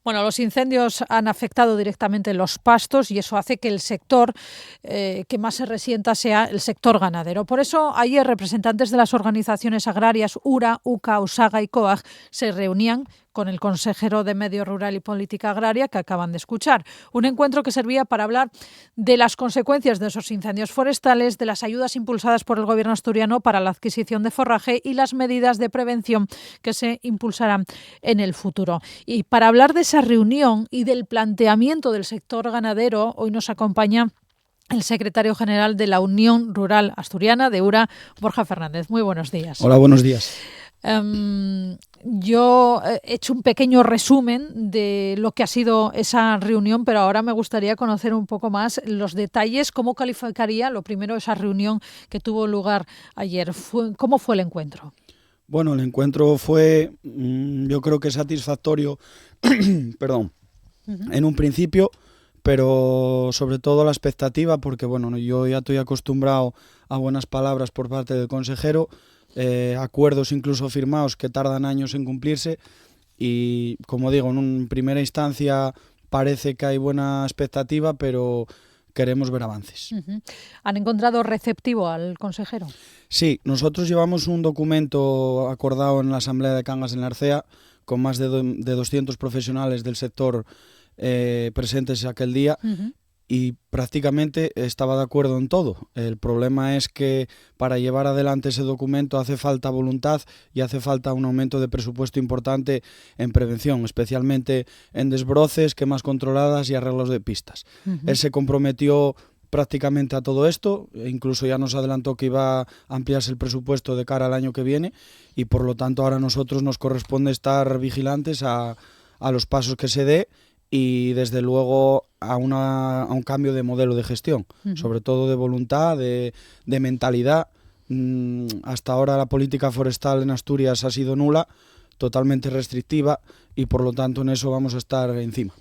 Bueno, los incendios han afectado directamente los pastos y eso hace que el sector que más se resienta sea el sector ganadero. Por eso ayer representantes de las organizaciones agrarias URA, UCA, USAGA y COAG se reunían con el consejero de Medio Rural y Política Agraria que acaban de escuchar. Un encuentro que servía para hablar de las consecuencias de esos incendios forestales, de las ayudas impulsadas por el Gobierno asturiano para la adquisición de forraje y las medidas de prevención que se impulsarán en el futuro. Y para hablar de esa reunión y del planteamiento del sector ganadero, hoy nos acompaña el secretario general de la Unión Rural Asturiana de URA, Borja Fernández. Muy buenos días. Hola, buenos días. Yo he hecho un pequeño resumen de lo que ha sido esa reunión, pero ahora me gustaría conocer un poco más los detalles. ¿Cómo calificaría, lo primero, esa reunión que tuvo lugar ayer? ¿Cómo fue el encuentro? Bueno, el encuentro fue, yo creo que satisfactorio, perdón, en un principio, pero sobre todo la expectativa, porque bueno, yo ya estoy acostumbrado a buenas palabras por parte del consejero, acuerdos incluso firmados que tardan años en cumplirse y, como digo, en primera instancia parece que hay buena expectativa, pero queremos ver avances. ¿Han encontrado receptivo al consejero? Sí, nosotros llevamos un documento acordado en la Asamblea de Cangas en la Arcea con más de 200 profesionales del sector presentes aquel día y prácticamente estaba de acuerdo en todo. El problema es que para llevar adelante ese documento hace falta voluntad y hace falta un aumento de presupuesto importante en prevención, especialmente en desbroces, quemas controladas y arreglos de pistas. Él se comprometió prácticamente a todo esto, e incluso ya nos adelantó que iba a ampliarse el presupuesto de cara al año que viene y por lo tanto ahora a nosotros nos corresponde estar vigilantes a los pasos que se dé y desde luego a un cambio de modelo de gestión, sobre todo de voluntad, de mentalidad. Hasta ahora la política forestal en Asturias ha sido nula, totalmente restrictiva y por lo tanto en eso vamos a estar encima.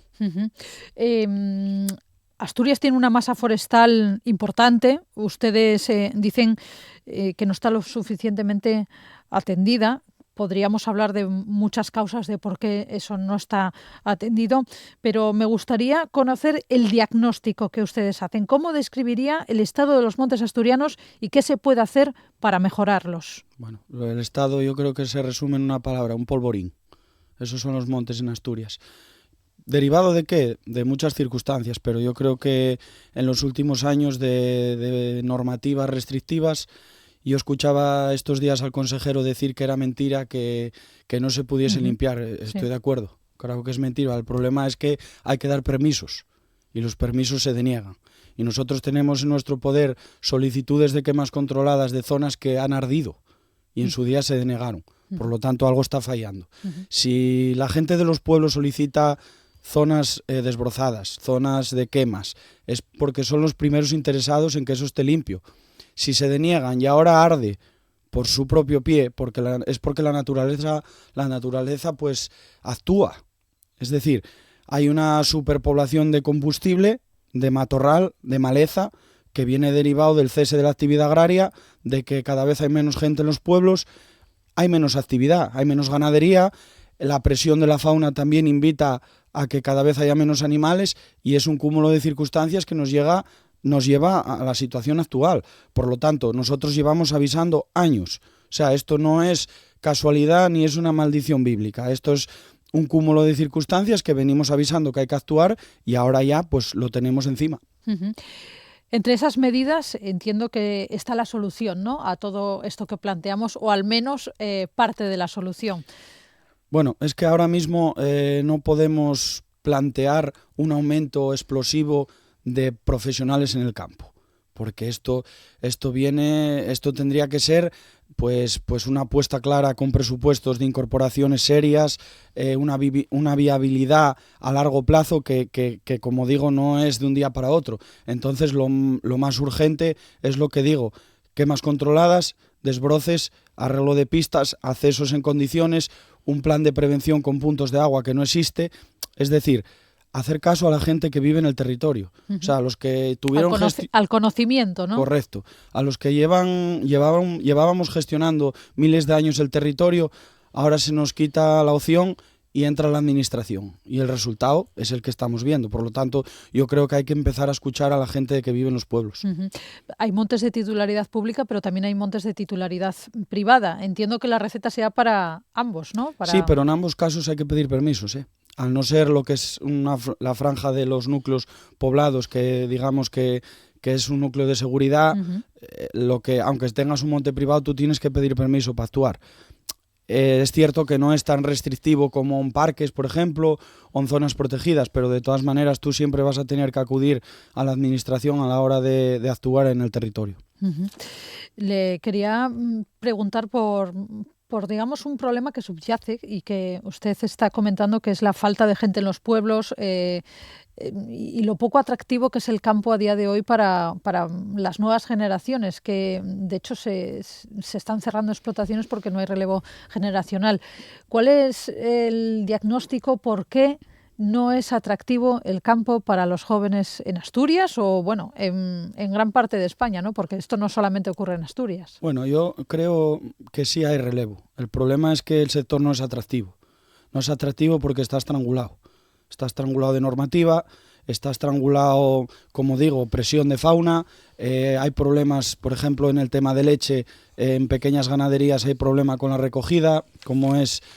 Asturias tiene una masa forestal importante. Ustedes dicen que no está lo suficientemente atendida. Podríamos hablar de muchas causas de por qué eso no está atendido, pero me gustaría conocer el diagnóstico que ustedes hacen. ¿Cómo describiría el estado de los montes asturianos y qué se puede hacer para mejorarlos? Bueno, el estado yo creo que se resume en una palabra, un polvorín. Esos son los montes en Asturias. ¿Derivado de qué? De muchas circunstancias, pero yo creo que en los últimos años de normativas restrictivas. Yo escuchaba estos días al consejero decir que era mentira que no se pudiese limpiar. Estoy de acuerdo, claro que es mentira. El problema es que hay que dar permisos y los permisos se deniegan. Y nosotros tenemos en nuestro poder solicitudes de quemas controladas de zonas que han ardido y en su día se denegaron. Por lo tanto, algo está fallando. Si la gente de los pueblos solicita zonas desbrozadas, zonas de quemas, es porque son los primeros interesados en que eso esté limpio. Si se deniegan y ahora arde por su propio pie, es porque la naturaleza pues actúa. Es decir, hay una superpoblación de combustible, de matorral, de maleza, que viene derivado del cese de la actividad agraria, de que cada vez hay menos gente en los pueblos, hay menos actividad, hay menos ganadería, la presión de la fauna también invita a que cada vez haya menos animales y es un cúmulo de circunstancias que nos lleva a la situación actual. Por lo tanto, nosotros llevamos avisando años. O sea, esto no es casualidad ni es una maldición bíblica. Esto es un cúmulo de circunstancias que venimos avisando que hay que actuar y ahora ya pues lo tenemos encima. Entre esas medidas entiendo que está la solución, ¿no?, a todo esto que planteamos, o al menos parte de la solución. Bueno, es que ahora mismo no podemos plantear un aumento explosivo de profesionales en el campo, porque esto tendría que ser pues una apuesta clara con presupuestos de incorporaciones serias, una viabilidad a largo plazo que como digo no es de un día para otro. Entonces lo más urgente es lo que digo, quemas controladas, desbroces, arreglo de pistas, accesos en condiciones, un plan de prevención con puntos de agua que no existe, es decir, hacer caso a la gente que vive en el territorio. O sea, a los que tuvieron... Al conocimiento, ¿no? Correcto. A los que llevábamos gestionando miles de años el territorio, ahora se nos quita la opción y entra la administración. Y el resultado es el que estamos viendo. Por lo tanto, yo creo que hay que empezar a escuchar a la gente que vive en los pueblos. Hay montes de titularidad pública, pero también hay montes de titularidad privada. Entiendo que la receta sea para ambos, ¿no? Sí, pero en ambos casos hay que pedir permisos, ¿eh? Al no ser lo que es la franja de los núcleos poblados, que digamos que es un núcleo de seguridad, aunque tengas un monte privado, tú tienes que pedir permiso para actuar. Es cierto que no es tan restrictivo como en parques, por ejemplo, o en zonas protegidas, pero de todas maneras tú siempre vas a tener que acudir a la administración a la hora de actuar en el territorio. Le quería preguntar por digamos, un problema que subyace y que usted está comentando, que es la falta de gente en los pueblos y lo poco atractivo que es el campo a día de hoy para las nuevas generaciones, que de hecho se están cerrando explotaciones porque no hay relevo generacional. ¿Cuál es el diagnóstico? ¿Por qué no es atractivo el campo para los jóvenes en Asturias o, bueno, en gran parte de España, ¿no? Porque esto no solamente ocurre en Asturias. Bueno, yo creo que sí hay relevo. El problema es que el sector no es atractivo. No es atractivo porque está estrangulado. Está estrangulado de normativa, está estrangulado, como digo, presión de fauna. Hay problemas, por ejemplo, en el tema de leche. En pequeñas ganaderías hay problema con la recogida.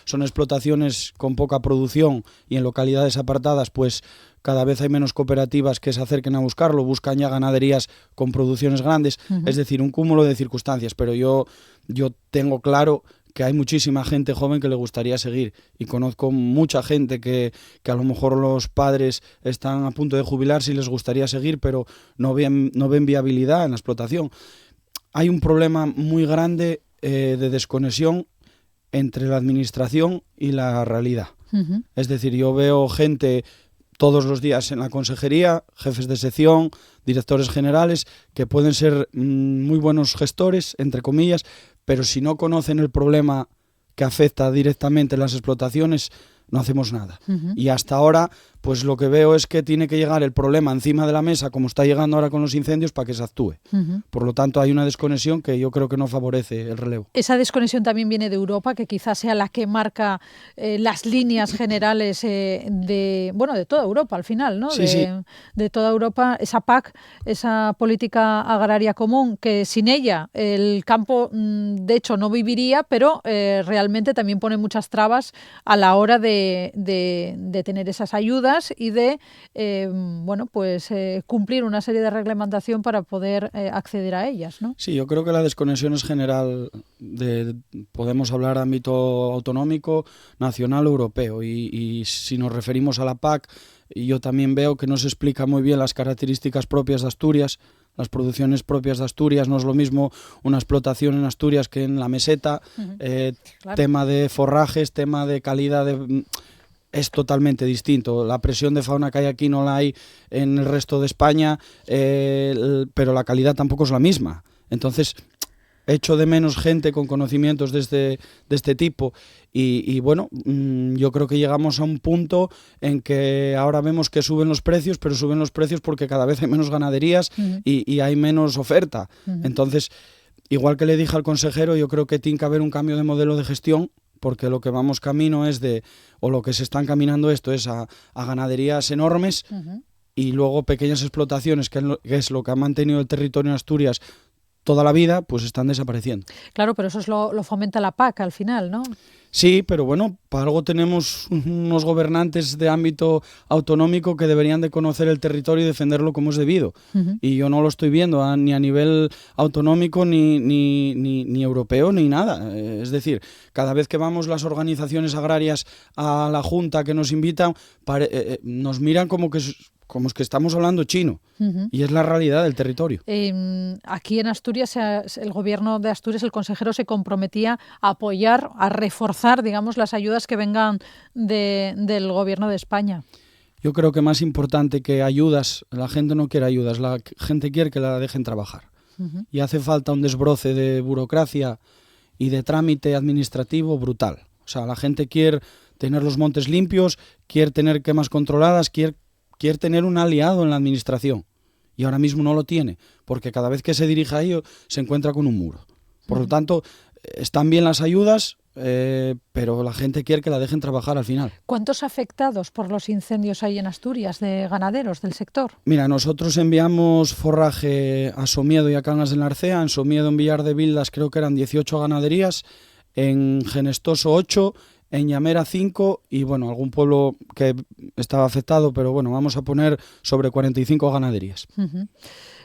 Son explotaciones con poca producción y en localidades apartadas, pues cada vez hay menos cooperativas que se acerquen a buscarlo. Buscan ya ganaderías con producciones grandes. Es decir, un cúmulo de circunstancias. Pero yo tengo claro que hay muchísima gente joven que le gustaría seguir y conozco mucha gente que a lo mejor los padres están a punto de jubilarse y les gustaría seguir, pero no ven viabilidad en la explotación. Hay un problema muy grande de desconexión entre la administración y la realidad. Es decir, yo veo gente todos los días en la consejería, jefes de sección, directores generales, que pueden ser muy buenos gestores, entre comillas, pero si no conocen el problema que afecta directamente las explotaciones, no hacemos nada. Y hasta ahora, pues lo que veo es que tiene que llegar el problema encima de la mesa, como está llegando ahora con los incendios, para que se actúe. Por lo tanto, hay una desconexión que yo creo que no favorece el relevo. Esa desconexión también viene de Europa, que quizás sea la que marca las líneas generales de toda Europa al final, ¿no? Sí, de toda Europa, esa PAC, esa política agraria común, que sin ella el campo, de hecho, no viviría, pero realmente también pone muchas trabas a la hora de tener esas ayudas y de cumplir una serie de reglamentación para poder acceder a ellas, ¿no? Sí, yo creo que la desconexión es general. Podemos hablar de ámbito autonómico, nacional o europeo. Y si nos referimos a la PAC, yo también veo que no se explica muy bien las características propias de Asturias. Las producciones propias de Asturias no es lo mismo una explotación en Asturias que en la meseta. Claro. Tema de forrajes, tema de calidad es totalmente distinto. La presión de fauna que hay aquí no la hay en el resto de España, pero la calidad tampoco es la misma. Entonces, echo de menos gente con conocimientos de este tipo y yo creo que llegamos a un punto en que ahora vemos que suben los precios, pero suben los precios porque cada vez hay menos ganaderías y hay menos oferta. Entonces, igual que le dije al consejero, yo creo que tiene que haber un cambio de modelo de gestión, porque lo que vamos camino es lo que se está encaminando esto es a ganaderías enormes y luego pequeñas explotaciones, que es lo que ha mantenido el territorio en Asturias toda la vida, pues están desapareciendo. Claro, pero eso lo fomenta la PAC al final, ¿no? Sí, pero bueno, para algo tenemos unos gobernantes de ámbito autonómico que deberían de conocer el territorio y defenderlo como es debido. Y yo no lo estoy viendo ni a nivel autonómico, ni europeo, ni nada. Es decir, cada vez que vamos las organizaciones agrarias a la Junta que nos invitan, nos miran como es que estamos hablando chino, y es la realidad del territorio. Aquí en Asturias, el gobierno de Asturias, el consejero se comprometía a apoyar, a reforzar, digamos, las ayudas que vengan del gobierno de España. Yo creo que más importante que ayudas, la gente no quiere ayudas, la gente quiere que la dejen trabajar. Y hace falta un desbroce de burocracia y de trámite administrativo brutal. O sea, la gente quiere tener los montes limpios, quiere tener quemas controladas, quiere tener un aliado en la administración y ahora mismo no lo tiene, porque cada vez que se dirige a ello se encuentra con un muro. Por lo tanto, están bien las ayudas, pero la gente quiere que la dejen trabajar al final. ¿Cuántos afectados por los incendios hay en Asturias de ganaderos del sector? Mira, nosotros enviamos forraje a Somiedo y a Cangas del Narcea. En Somiedo, en Villar de Vildas, creo que eran 18 ganaderías, en Genestoso 8, en Llamera 5 y algún pueblo que estaba afectado, pero vamos a poner sobre 45 ganaderías.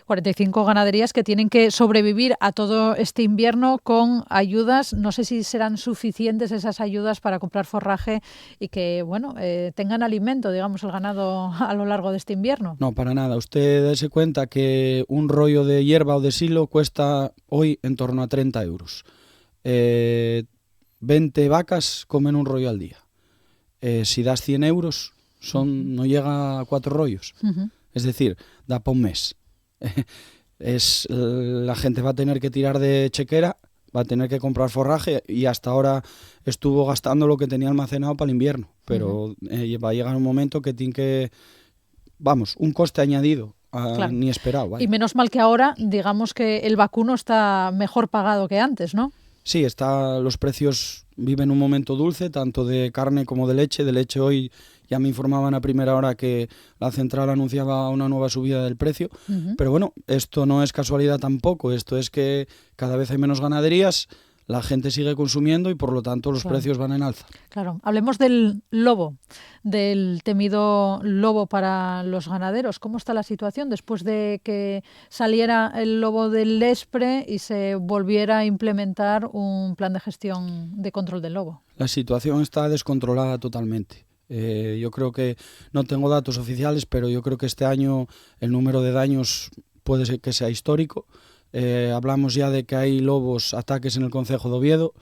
45 ganaderías que tienen que sobrevivir a todo este invierno con ayudas. No sé si serán suficientes esas ayudas para comprar forraje y que tengan alimento, digamos, el ganado a lo largo de este invierno. No, para nada. Usted dése cuenta que un rollo de hierba o de silo cuesta hoy en torno a 30 euros. 20 vacas comen un rollo al día. Si das 100 euros, no llega a 4 rollos. Es decir, da para un mes. La gente va a tener que tirar de chequera va a tener que comprar forraje y hasta ahora estuvo gastando lo que tenía almacenado para el invierno, pero va a llegar un momento que tiene que, un coste añadido. Claro. Ni esperado. Vaya. Y menos mal que ahora, digamos que el vacuno está mejor pagado que antes, ¿no? Sí, los precios viven un momento dulce, tanto de carne como de leche. De leche hoy ya me informaban a primera hora que la central anunciaba una nueva subida del precio. Pero bueno, esto no es casualidad tampoco. Esto es que cada vez hay menos ganaderías, la gente sigue consumiendo y por lo tanto los precios van en alza. Claro. Hablemos del lobo, del temido lobo para los ganaderos. ¿Cómo está la situación después de que saliera el lobo del Lespre y se volviera a implementar un plan de gestión de control del lobo? La situación está descontrolada totalmente. Yo creo que, no tengo datos oficiales, pero yo creo que este año el número de daños puede ser que sea histórico. Hablamos ya de que hay lobos, ataques en el concejo de Oviedo.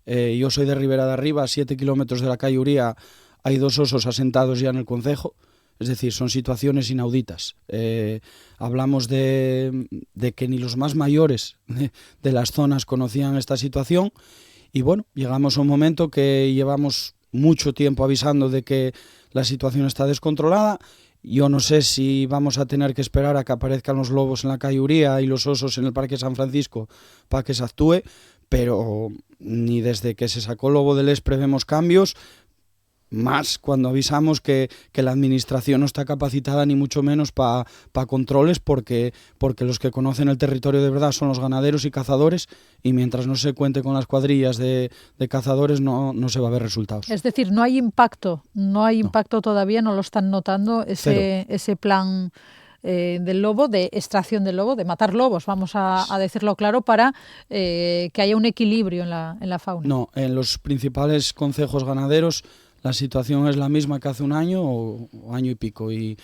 Yo soy de Ribera de Arriba, a 7 kilómetros de la calle Uría hay 2 osos asentados ya en el concejo. Es decir, son situaciones inauditas. Hablamos de que ni los más mayores de las zonas conocían esta situación y bueno, llegamos a un momento que llevamos mucho tiempo avisando de que la situación está descontrolada. Yo no sé si vamos a tener que esperar a que aparezcan los lobos en la calle Uría y los osos en el Parque San Francisco para que se actúe, pero ni desde que se sacó el lobo del Lespre vemos cambios, más cuando avisamos que la administración no está capacitada ni mucho menos para controles porque los que conocen el territorio de verdad son los ganaderos y cazadores y mientras no se cuente con las cuadrillas de cazadores no se va a ver resultados. Es decir, no hay impacto todavía, no lo están notando ese plan del lobo, de extracción del lobo, de matar lobos, vamos a decirlo claro, para que haya un equilibrio en la fauna. No, en los principales concejos ganaderos la situación es la misma que hace un año o año y pico y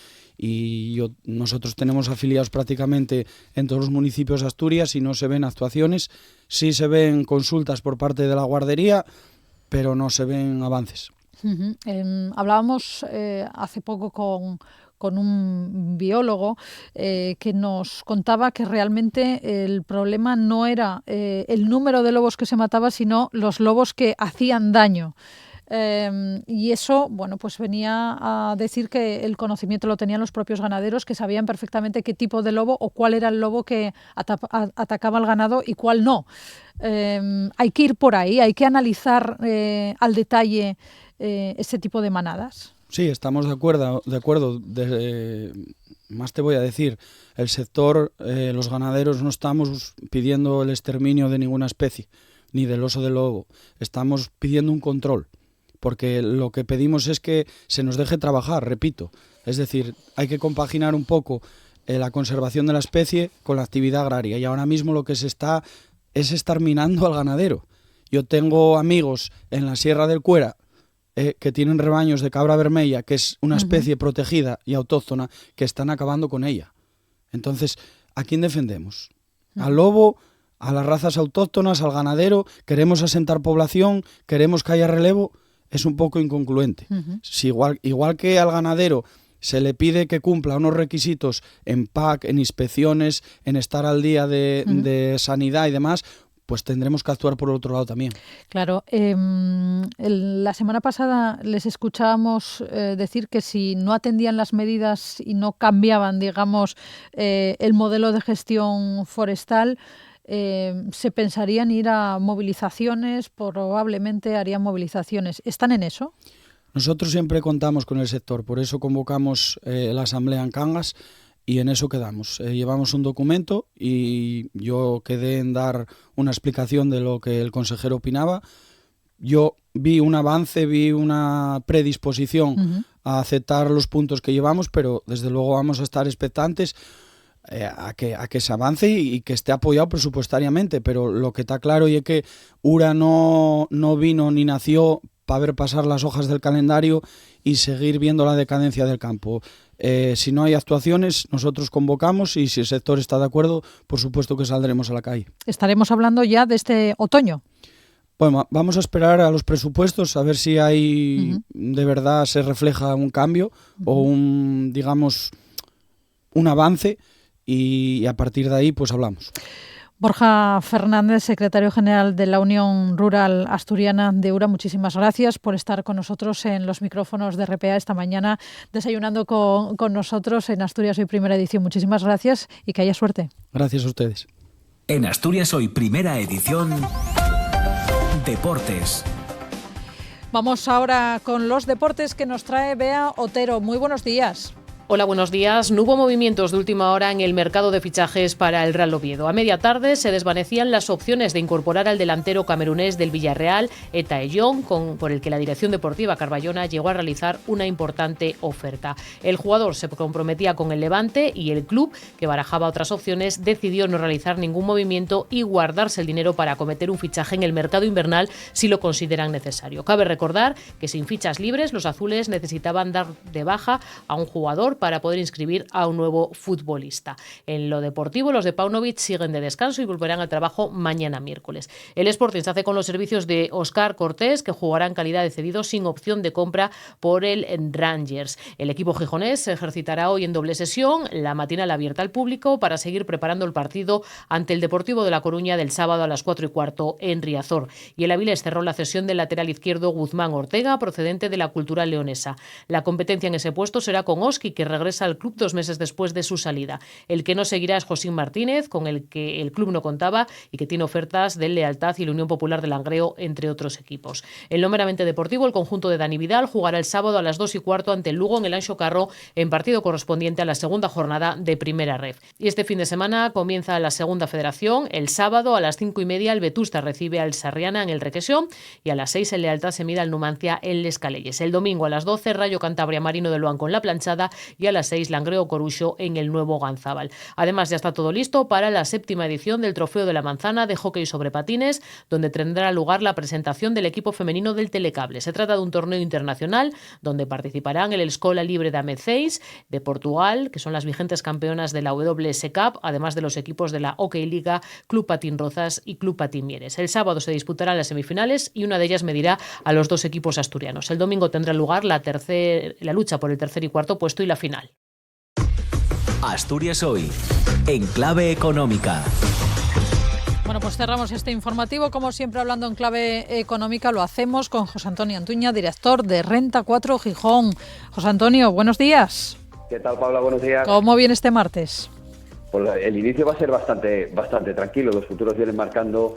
nosotros tenemos afiliados prácticamente en todos los municipios de Asturias y no se ven actuaciones, sí se ven consultas por parte de la guardería, pero no se ven avances. Hablábamos hace poco con un biólogo que nos contaba que realmente el problema no era el número de lobos que se mataba, sino los lobos que hacían daño. Y eso, bueno, pues venía a decir que el conocimiento lo tenían los propios ganaderos, que sabían perfectamente qué tipo de lobo o cuál era el lobo que atacaba al ganado y cuál no. Hay que ir por ahí, hay que analizar al detalle ese tipo de manadas. Sí, estamos de acuerdo. Más te voy a decir, el sector, los ganaderos no estamos pidiendo el exterminio de ninguna especie, ni del oso del lobo. Estamos pidiendo un control. Porque lo que pedimos es que se nos deje trabajar, repito. Es decir, hay que compaginar un poco la conservación de la especie con la actividad agraria. Y ahora mismo lo que se está es exterminando al ganadero. Yo tengo amigos en la Sierra del Cuera que tienen rebaños de cabra vermella, que es una especie protegida y autóctona, que están acabando con ella. Entonces, ¿a quién defendemos? ¿Al lobo? ¿A las razas autóctonas? ¿Al ganadero? ¿Queremos asentar población? ¿Queremos que haya relevo? Es un poco inconcluente. Si igual que al ganadero se le pide que cumpla unos requisitos en PAC, en inspecciones, en estar al día de sanidad y demás, pues tendremos que actuar por otro lado también. Claro. La semana pasada les escuchábamos decir que si no atendían las medidas y no cambiaban, digamos, el modelo de gestión forestal, se pensaría en ir a movilizaciones, probablemente harían movilizaciones. ¿Están en eso? Nosotros siempre contamos con el sector, por eso convocamos la asamblea en Cangas y en eso quedamos. Llevamos un documento y yo quedé en dar una explicación de lo que el consejero opinaba. Yo vi un avance, vi una predisposición a aceptar los puntos que llevamos, pero desde luego vamos a estar expectantes a que se avance y que esté apoyado presupuestariamente, pero lo que está claro es que Ura no vino ni nació para ver pasar las hojas del calendario y seguir viendo la decadencia del campo. Si no hay actuaciones, nosotros convocamos y si el sector está de acuerdo, por supuesto que saldremos a la calle. ¿Estaremos hablando ya de este otoño? Bueno, vamos a esperar a los presupuestos a ver si hay de verdad se refleja un cambio o un avance y a partir de ahí pues hablamos. Borja Fernández, secretario general de la Unión Rural Asturiana de EURA, muchísimas gracias por estar con nosotros en los micrófonos de RPA esta mañana, desayunando con nosotros en Asturias Hoy Primera Edición. Muchísimas gracias y que haya suerte. Gracias a ustedes. En Asturias Hoy Primera Edición, Deportes. Vamos ahora con los deportes que nos trae Bea Otero. Muy buenos días. Hola, buenos días. No hubo movimientos de última hora en el mercado de fichajes para el Real Oviedo. A media tarde se desvanecían las opciones de incorporar al delantero camerunés del Villarreal, Eta Ellón, por el que la dirección deportiva carballona llegó a realizar una importante oferta. El jugador se comprometía con el Levante y el club, que barajaba otras opciones, decidió no realizar ningún movimiento y guardarse el dinero para acometer un fichaje en el mercado invernal si lo consideran necesario. Cabe recordar que sin fichas libres, los azules necesitaban dar de baja a un jugador para poder inscribir a un nuevo futbolista. En lo deportivo, los de Paunovic siguen de descanso y volverán al trabajo mañana miércoles. El Sporting se hace con los servicios de Óscar Cortés, que jugará en calidad de cedido sin opción de compra por el Rangers. El equipo gijonés se ejercitará hoy en doble sesión, la matinal abierta al público, para seguir preparando el partido ante el Deportivo de La Coruña del sábado a las 4:15 en Riazor. Y el Avilés cerró la cesión del lateral izquierdo Guzmán Ortega, procedente de la Cultural Leonesa. La competencia en ese puesto será con Oski, que regresa al club 2 meses después de su salida. El que no seguirá es Josín Martínez, con el que el club no contaba y que tiene ofertas del Lealtad y la Unión Popular de Langreo, entre otros equipos. En lo meramente deportivo, el conjunto de Dani Vidal jugará el sábado a las 2:15 ante el Lugo en el Anxo Carro, en partido correspondiente a la segunda jornada de Primera Ref. Y este fin de semana comienza la Segunda Federación. El sábado a las 5:30 el Vetusta recibe al Sarriana en el Requesón y a las 6 el Lealtad se mide al Numancia en Les Calelles. El domingo a las 12 Rayo Cantabria Marino de Loan con La Planchada y a las 6 Langreo Coruxo en el Nuevo Ganzábal. Además, ya está todo listo para la 7ª edición del Trofeo de la Manzana de hockey sobre patines, donde tendrá lugar la presentación del equipo femenino del Telecable. Se trata de un torneo internacional donde participarán el Escola Libre de Amezeis de Portugal, que son las vigentes campeonas de la WS Cup, además de los equipos de la Hockey Liga, Club Patín Rozas y Club Patín Mieres. El sábado se disputarán las semifinales y una de ellas medirá a los 2 equipos asturianos. El domingo tendrá lugar la lucha por el tercer y cuarto puesto y la final. Asturias Hoy, en clave económica. Bueno, pues cerramos este informativo, como siempre hablando en clave económica, lo hacemos con José Antonio Antuña, director de Renta 4 Gijón. José Antonio, buenos días. ¿Qué tal, Paula? Buenos días. ¿Cómo viene este martes? Pues el inicio va a ser bastante tranquilo. Los futuros vienen marcando,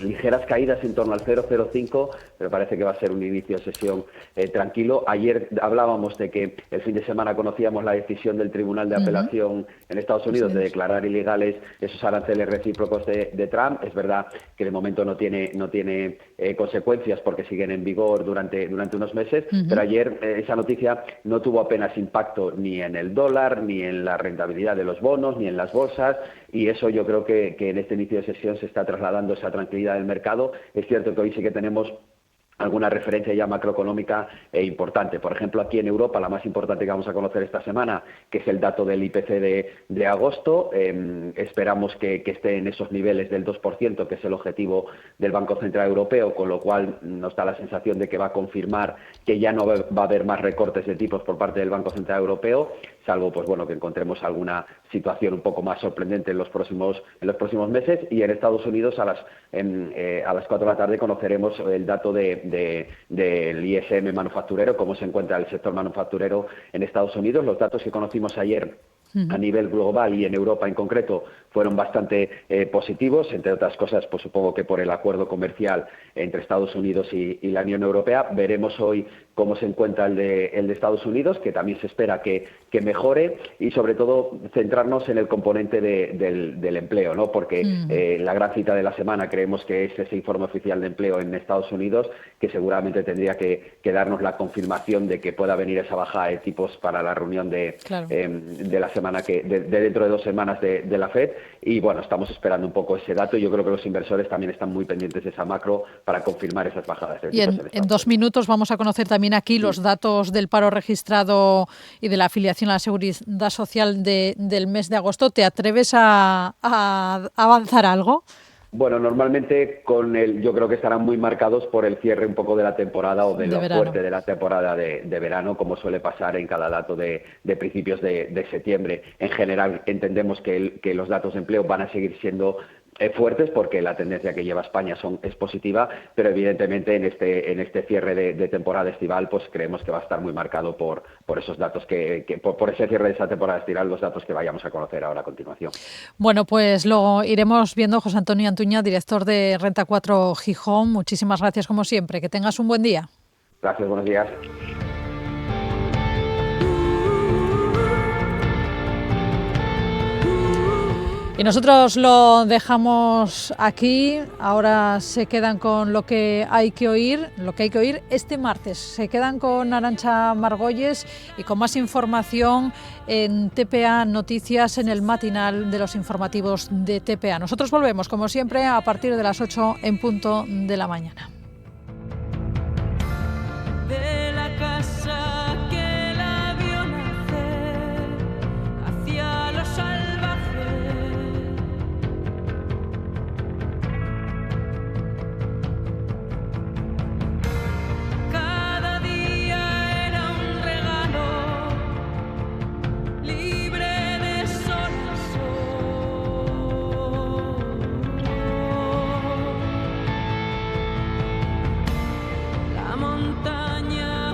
ligeras caídas en torno al 0,05, pero parece que va a ser un inicio de sesión tranquilo. Ayer hablábamos de que el fin de semana conocíamos la decisión del Tribunal de Apelación en Estados Unidos de declarar ilegales esos aranceles recíprocos de Trump. Es verdad que de momento no tiene consecuencias porque siguen en vigor durante unos meses, pero ayer esa noticia no tuvo apenas impacto ni en el dólar, ni en la rentabilidad de los bonos, ni en las bolsas, y eso yo creo que en este inicio de sesión se está trasladando esa tranquilidad del mercado. Es cierto que hoy sí que tenemos alguna referencia ya macroeconómica importante. Por ejemplo, aquí en Europa, la más importante que vamos a conocer esta semana, que es el dato del IPC de agosto. Esperamos que esté en esos niveles del 2%, que es el objetivo del Banco Central Europeo, con lo cual nos da la sensación de que va a confirmar que ya no va a haber más recortes de tipos por parte del Banco Central Europeo, salvo que encontremos alguna situación un poco más sorprendente en los próximos meses. Y en Estados Unidos a las 4 de la tarde conoceremos el dato del ISM manufacturero, cómo se encuentra el sector manufacturero en Estados Unidos. Los datos que conocimos ayer a nivel global y en Europa en concreto fueron bastante positivos, entre otras cosas, pues supongo que por el acuerdo comercial entre Estados Unidos y la Unión Europea. Veremos hoy cómo se encuentra el de Estados Unidos, que también se espera que mejore, y sobre todo centrarnos en el componente del empleo, ¿no? Porque la gran cita de la semana creemos que es ese informe oficial de empleo en Estados Unidos, que seguramente tendría que darnos la confirmación de que pueda venir esa bajada de tipos para la reunión de la semana de dentro de 2 semanas de la FED. Y bueno, estamos esperando un poco ese dato, y yo creo que los inversores también están muy pendientes de esa macro para confirmar esas bajadas de tipos. Y en 2 minutos vamos a conocer también aquí los datos del paro registrado y de la afiliación a la Seguridad Social del mes de agosto. ¿Te atreves a avanzar algo? Bueno, normalmente yo creo que estarán muy marcados por el cierre un poco de la temporada o de lo fuerte de la temporada de verano, como suele pasar en cada dato de principios de septiembre. En general entendemos que los datos de empleo van a seguir siendo fuertes porque la tendencia que lleva España es positiva, pero evidentemente en este cierre de temporada estival pues creemos que va a estar muy marcado por esos datos por ese cierre de esa temporada estival, los datos que vayamos a conocer ahora a continuación. Bueno, pues lo iremos viendo. José Antonio Antuña, director de Renta 4 Gijón, muchísimas gracias como siempre, que tengas un buen día. Gracias, buenos días. Y nosotros lo dejamos aquí. Ahora se quedan con lo que hay que oír este martes. Se quedan con Arantxa Margolles y con más información en TPA Noticias, en el matinal de los informativos de TPA. Nosotros volvemos, como siempre, a partir de las 8 en punto de la mañana. De la casa que la vio nacer hacia los salvajes, cada día era un regalo, libre de sol a sol. La montaña